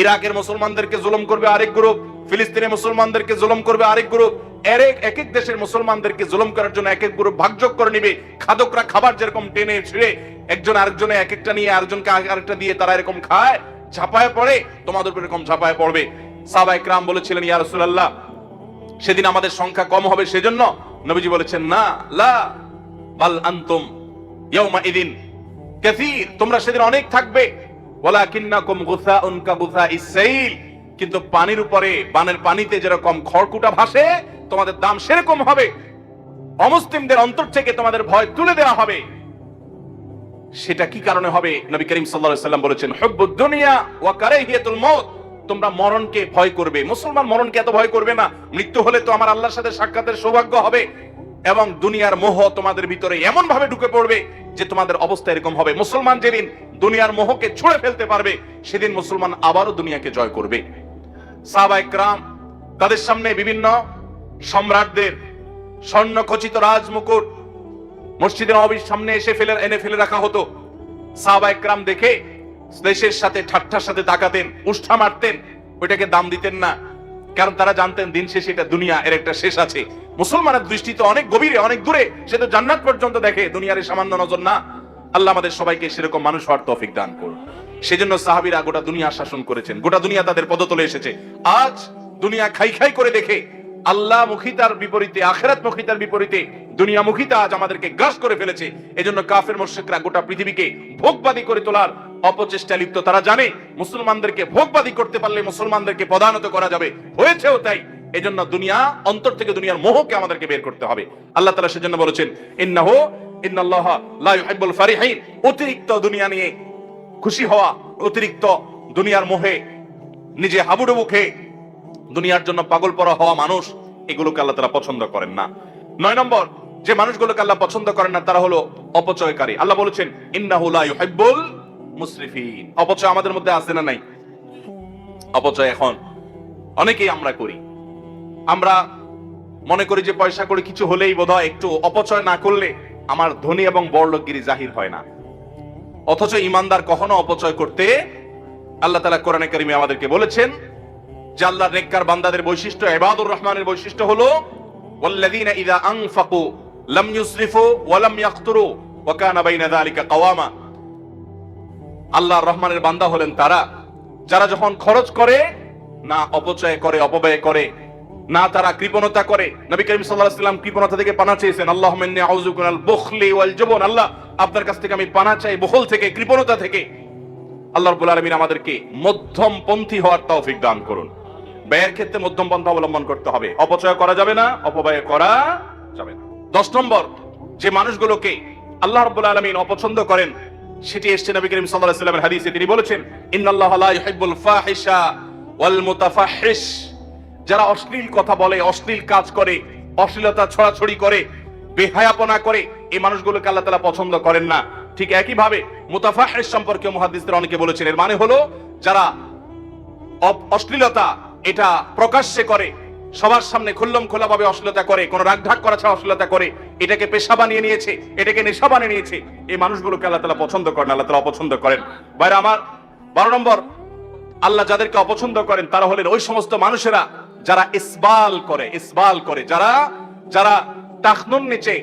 ইরাকের মুসলমানদেরকে জুলুম করবে আরেক গ্রুপ, ফিলিস্তিনের মুসলমানদেরকে জুলুম করবে আরেক গ্রুপ। এক এক দেশের মুসলমানদেরকে জুলুম করার জন্য এক এক গ্রুপ ভাগযোগ করে নিবে। খাদকরা খাবার যেরকম টেনে ছিঁড়ে একজন আরেকজনে এক একটা নিয়ে আরেকজনকে আরেকটা দিয়ে তারা এরকম খায়, ঝাঁপায় পড়ে, তোমাদের উপর এরকম ঝাঁপায় পড়বে। সাহাবায়ে কেরাম বলেছিলেন, ইয়া রাসূলুল্লাহ, সেদিন আমাদের সংখ্যা কম হবে, সেজন্য? নবীজি বলেছেন, না, লা বাল আনতুম ইয়াউমাইদিন কাসীর, তোমরা সেদিন অনেক থাকবে, ওয়ালাকিন্নাকুম গুসাউন কাগুসাইস সাইল, কিন্তু পানির উপরে, বানের পানিতে যেরকম খড়কুটা ভাসে, তোমাদের দাম সেরকম হবে। অমুসলিমদের অন্তর থেকে তোমাদের ভয় তুলে দেওয়া হবে। সেটা কি কারণে হবে? নবী করিম সাল্লাল্লাহু আলাইহি ওয়াসাল্লাম বলেছেন, হুব্বুদ দুনিয়া ওয়া কারাহিয়াতুল মউত, তোমরা মরণকে ভয় করবে। মুসলমান মরণকে এত ভয় করবে না, মৃত্যু হলে তো আমার আল্লাহর সাথে সাক্ষাতের সৌভাগ্য হবে। এবং দুনিয়ার মোহ তোমাদের ভিতরে এমন ভাবে ঢুকে পড়বে যে তোমাদের অবস্থা এরকম হবে। মুসলমান যেদিন দুনিয়ার মোহকে ছুঁড়ে ফেলতে পারবে, সেদিন মুসলমান আবারও দুনিয়াকে জয় করবে। সাহাবায়ে কেরাম, তাদের সামনে বিভিন্ন সম্রাটদের স্বর্ণখচিত রাজমুকুট মসজিদের নববীর সামনে এনে ফেলে রাখা হতো। সাহাবায়ে কেরাম দেখে দেশের সাথে ঠাট্টার সাথে তাকাতেন, উষ্ঠা মারতেন, ওইটাকে দাম দিতেন না, কারণ তারা জানতেন দিন শেষে এটা দুনিয়া, এর একটা শেষ আছে। মুসলমানের দৃষ্টি তো অনেক গভীরে, অনেক দূরে, সে তো জান্নাত পর্যন্ত দেখে, দুনিয়ার সামান্য নজর না। আল্লাহ আমাদের সবাইকে সেরকম মানুষ হওয়ার তৌফিক দান করুন। সেজন্য সাহাবীরা গোটা দুনিয়া শাসন করেছেন, গোটা দুনিয়া তাদের পদতলে এসেছে। আজ দুনিয়া খাই খাই করে দেখে আল্লাহ মুখিতার বিপরীতে, আখিরাত মুখিতার বিপরীতে দুনিয়া মুখিতা আজ আমাদেরকে গ্রাস করে ফেলেছে। এজন্য কাফের মুশরিকরা গোটা পৃথিবীকে ভোগবাদী করে তোলার অপচেষ্টা লিপ্ত। তারা জানে মুসলমানদেরকে ভোগবাদী করতে পারলে মুসলমানদেরকে পদানত করা যাবে, হয়েছেও তাই। এজন্য দুনিয়া, অন্তর থেকে দুনিয়ার মোহকে আমাদেরকে বের করতে হবে। আল্লাহ তাআলা সেজন্য বলেছেন, ইন্নাল্লাহা লা ইউহিব্বুল ফারিহিন, অতিরিক্ত দুনিয়া নিয়ে খুশি হওয়া, অতিরিক্ত দুনিয়ার মোহে নিজে হাবুডুবু খেয়ে দুনিয়ার জন্য পাগল পরা হওয়া মানুষ, এগুলোকে আল্লাহ তাআলা পছন্দ করেন না। 9 নম্বর যে মানুষগুলোকে আল্লাহ পছন্দ করেন না, তারা হলো অপচয়কারী। আল্লাহ বলেছেন, ইন্নাহু লা ইউহিব্বুল মুসরিফিন। অপচয় আমাদের মধ্যে আছে না নাই? অপচয় এখন অনেকেই আমরা করি। আমরা মনে করি যে পয়সা করে কিছু হলেই বোধহয় একটু অপচয় না করলে আমার ধনী এবং বড়লোকগিরি জাহির হয় না। অথচ ইমানদার কখনো অপচয় করতে, আল্লাহ তাআলা কোরআনে কারীমে আমাদেরকে বলেছেন যে আল্লাহর নেককার বান্দাদের বৈশিষ্ট্য, ইবাদুর রহমানের বৈশিষ্ট্য হলো ওয়াল্লাযীনা ইযা আনফাকু লাম ইউসরিফু ওয়া লাম ইয়াকতুরু ওয়া কানা বাইনা যালিকা কাওয়ামা। আল্লাহর রহমানের বান্দা হলেন তারা যারা যখন খরচ করে না অপচয় করে, অপব্যয় করে না, তারা কৃপণতা করে। নবী করিম সাল্লাল্লাহু আলাইহি ওয়াসাল্লাম কৃপণতা থেকে পানা চেয়েছেন, আল্লাহুম্মা ইন্নী আউযু বিকা মিনাল বুখলি ওয়াল জুবন, আল্লাহ আপনার কাছ থেকে আমি পানা চাই বখল থেকে, কৃপণতা থেকে। আল্লাহ রাব্বুল আলামিন আমাদেরকে মধ্যমপন্থী হওয়ার তৌফিক দান করুন। ব্যয়ের ক্ষেত্রে মধ্যম পন্থা অবলম্বন করতে হবে, অপচয় করা যাবে না, অপব্যয় করা যাবে না। 10 নম্বর যে মানুষগুলোকে আল্লাহ রাব্বুল আলামিন অপছন্দ করেন, সেটি এসেছে নবী করিম সাল্লাল্লাহু আলাইহি ওয়াসাল্লামের হাদিসে। তিনি বলেছেন, ইন্নাল্লাহা লা ইউহিব্বুল ফাহিশা ওয়াল মুতাফাহহিশ, যারা অশ্লীল কথা বলে, অশ্লীল কাজ করে, অশ্লীলতা ছড়াছড়ি করে, বেহায়াপনা করে, এই মানুষগুলোকে আল্লাহ তাআলা পছন্দ করেন না। ঠিক একই ভাবে মুতাফাহহিশ সম্পর্কে মুহাদ্দিসরা অনেকে বলেছেন, এর মানে হলো যারা অশ্লীলতা এটা প্রকাশ্যে করে, সবার সামনে খুল্লম খোলা ভাবে অশ্লীলতা করে, কোন রাগঢাক করা ছাড়া অশ্লীলতা করে, এটাকে পেশা বানিয়ে নিয়েছে, এটাকে নেশা বানিয়ে নিয়েছে, এই মানুষগুলোকে আল্লাহ তাআলা পছন্দ করেন, আল্লাহ তাআলা অপছন্দ করেন। ভাইরা আমার, 12 নম্বর আল্লাহ যাদেরকে অপছন্দ করেন তারা হলেন ওই সমস্ত মানুষেরা যারা ইসবাল করে, যারা টাকনুন নিচে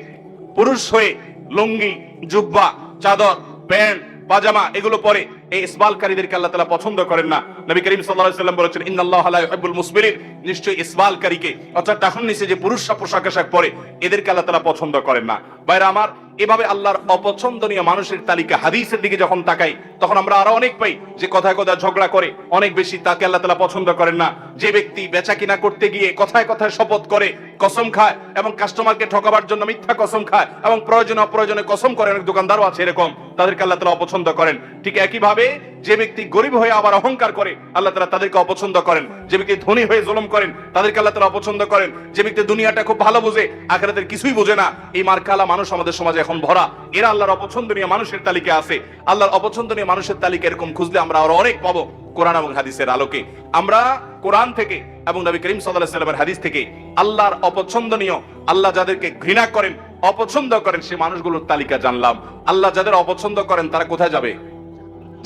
পুরুষ হয়ে লুঙ্গি, জুব্বা, চাদর, প্যান্ট, পাজামা এগুলো পরে, এই ইসবালকারীদেরকে আল্লাহ তাআলা পছন্দ করেন না। নবী করিম সাল্লাল্লাহু আলাইহি ওয়াসাল্লাম বলেছেন, ইন্নাল্লাহা লা ইউহিব্বুল মুসবিলিন, নিশ্চয়ই ইসবালকারীকে, অর্থাৎ টাকনুন নিচে যে পুরুষরা পোশাক আশাক পরে, এদেরকে আল্লাহ তাআলা পছন্দ করেন না। ভাইরা আমার, এভাবে আল্লাহর অপছন্দনীয় মানুষের তালিকা হাদিসের দিকে যখন তাকাই, তখন আমরা আরো অনেক পাই যে কথায় কথায় ঝগড়া করে, অনেক বেশি, তাকে আল্লাহ তাআলা পছন্দ করেন না। যে ব্যক্তি বেচা কিনা করতে গিয়ে কথায় কথায় শপথ করে, কসম খায় এবং কাস্টমারকে ঠকাবার জন্য মিথ্যা কসম খায় এবং প্রয়োজনে অপ্রয়োজনে কসম করে, অনেক দোকানদারও আছে এরকম, তাদেরকে আল্লাহ তাআলা অপছন্দ করেন। ঠিক একই ভাবে যে ব্যক্তি গরিব হয়ে আবার অহংকার করে, আল্লাহ তাআলা তাদেরকে অপছন্দ করেন। যে ব্যক্তি ধনী হয়ে জুলুম করেন, তাদেরকে আল্লাহ তাআলা অপছন্দ করেন। যে ব্যক্তি দুনিয়াটা খুব ভালো বোঝে, আখিরাতের কিছুই বোঝে না, এই মারকালা মানুষ আমাদের সমাজে এখন ভরা, এরা আল্লাহর অপছন্দনীয় মানুষের তালিকায় আছে। আল্লাহর অপছন্দনীয় মানুষের তালিকা এরকম খুঁজলে আমরা আরো অনেক পাবো। কোরআন এবং হাদিসের আলোকে আমরা কোরআন থেকে এবং নবী করিম সাল্লাল্লাহু আলাইহি ওয়াসাল্লামের হাদিস থেকে আল্লাহর অপছন্দনীয়, আল্লাহ যাদেরকে ঘৃণা করেন, অপছন্দ করেন, সেই মানুষগুলোর তালিকা জানলাম। আল্লাহ যাদের অপছন্দ করেন তারা কোথায় যাবে?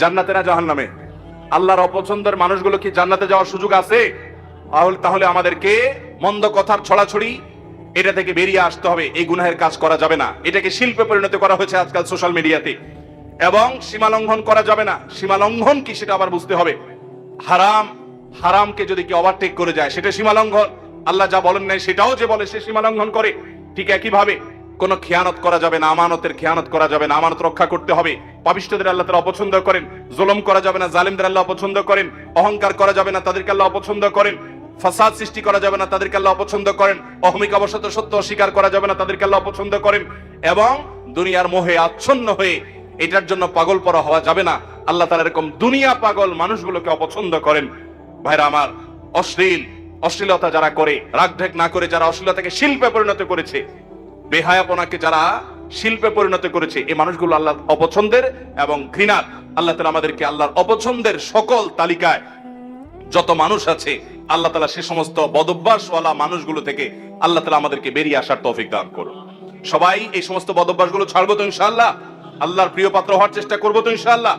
জান্নাতে না জাহান্নামে? আল্লাহর অপছন্দের মানুষগুলো কি জান্নাতে যাওয়ার সুযোগ আছে? তাহলে আমাদেরকে মন্দ কথার ছড়াছড়ি এটা থেকে বেরিয়ে আসতে হবে। এই গুনাহের কাজ করা যাবে না, এটাকে শিল্পে পরিণত করা হয়েছে আজকাল সোশ্যাল মিডিয়াতে। এবং সীমা লঙ্ঘন করা যাবে না। সীমা লঙ্ঘন কি সেটা আবার বুঝতে হবে। হারামকে যদি কি ওভারটেক করে যায় সেটা সীমা লঙ্ঘন। আল্লাহ যা বলেন নাই সেটাও যে বলে সে সীমা লঙ্ঘন করে। ঠিক একই ভাবে কোনো খেয়ানত করা যাবে না, আমানতের খেয়ানত করা যাবে না, আমানত রক্ষা করতে হবে। পাপিষ্ঠদের আল্লাহ তাআলা অপছন্দ করেন। জুলুম করা যাবে না, জালিমদের আল্লাহ অপছন্দ করেন। অহংকার করা যাবে না, তাদেরকে আল্লাহ অপছন্দ করেন। ফাসাদ সৃষ্টি করা যাবে না, তাদেরকে আল্লাহ অপছন্দ করেন। অহমিকা অবসত সত্য অস্বীকার করা যাবে না, তাদেরকে আল্লাহ অপছন্দ করেন। এবং দুনিয়ার মোহে আচ্ছন্ন হয়ে এটার জন্য পাগল পরা হওয়া যাবে না। আল্লাহ তাআলা এরকম দুনিয়া পাগল মানুষগুলোকে অপছন্দ করেন। ভাইরা আমার, অশ্লীলতা যারা করে, রাগঢাক না করে যারা অশ্লীলতাকে শিল্পে পরিণত করেছে, বেহায়াপনাকে যারা শিল্পে পরিণত করেছে, এই মানুষগুলো আল্লাহ অপছন্দের এবং ঘৃণার। আল্লাহ তাআলা আমাদেরকে আল্লাহর অপছন্দের সকল তালিকায় যত মানুষ আছে, আল্লাহ তাআলা সে সমস্ত বদভ্যাসওয়ালা মানুষগুলো থেকে আল্লাহ তাআলা আমাদেরকে বেরিয়ে আসার তৌফিক দান করুন। সবাই এই সমস্ত বদভ্যাসগুলো ছাড়বো তো ইনশাআল্লাহ? আল্লাহর প্রিয় পাত্র হওয়ার চেষ্টা করবো তো ইনশাআল্লাহ?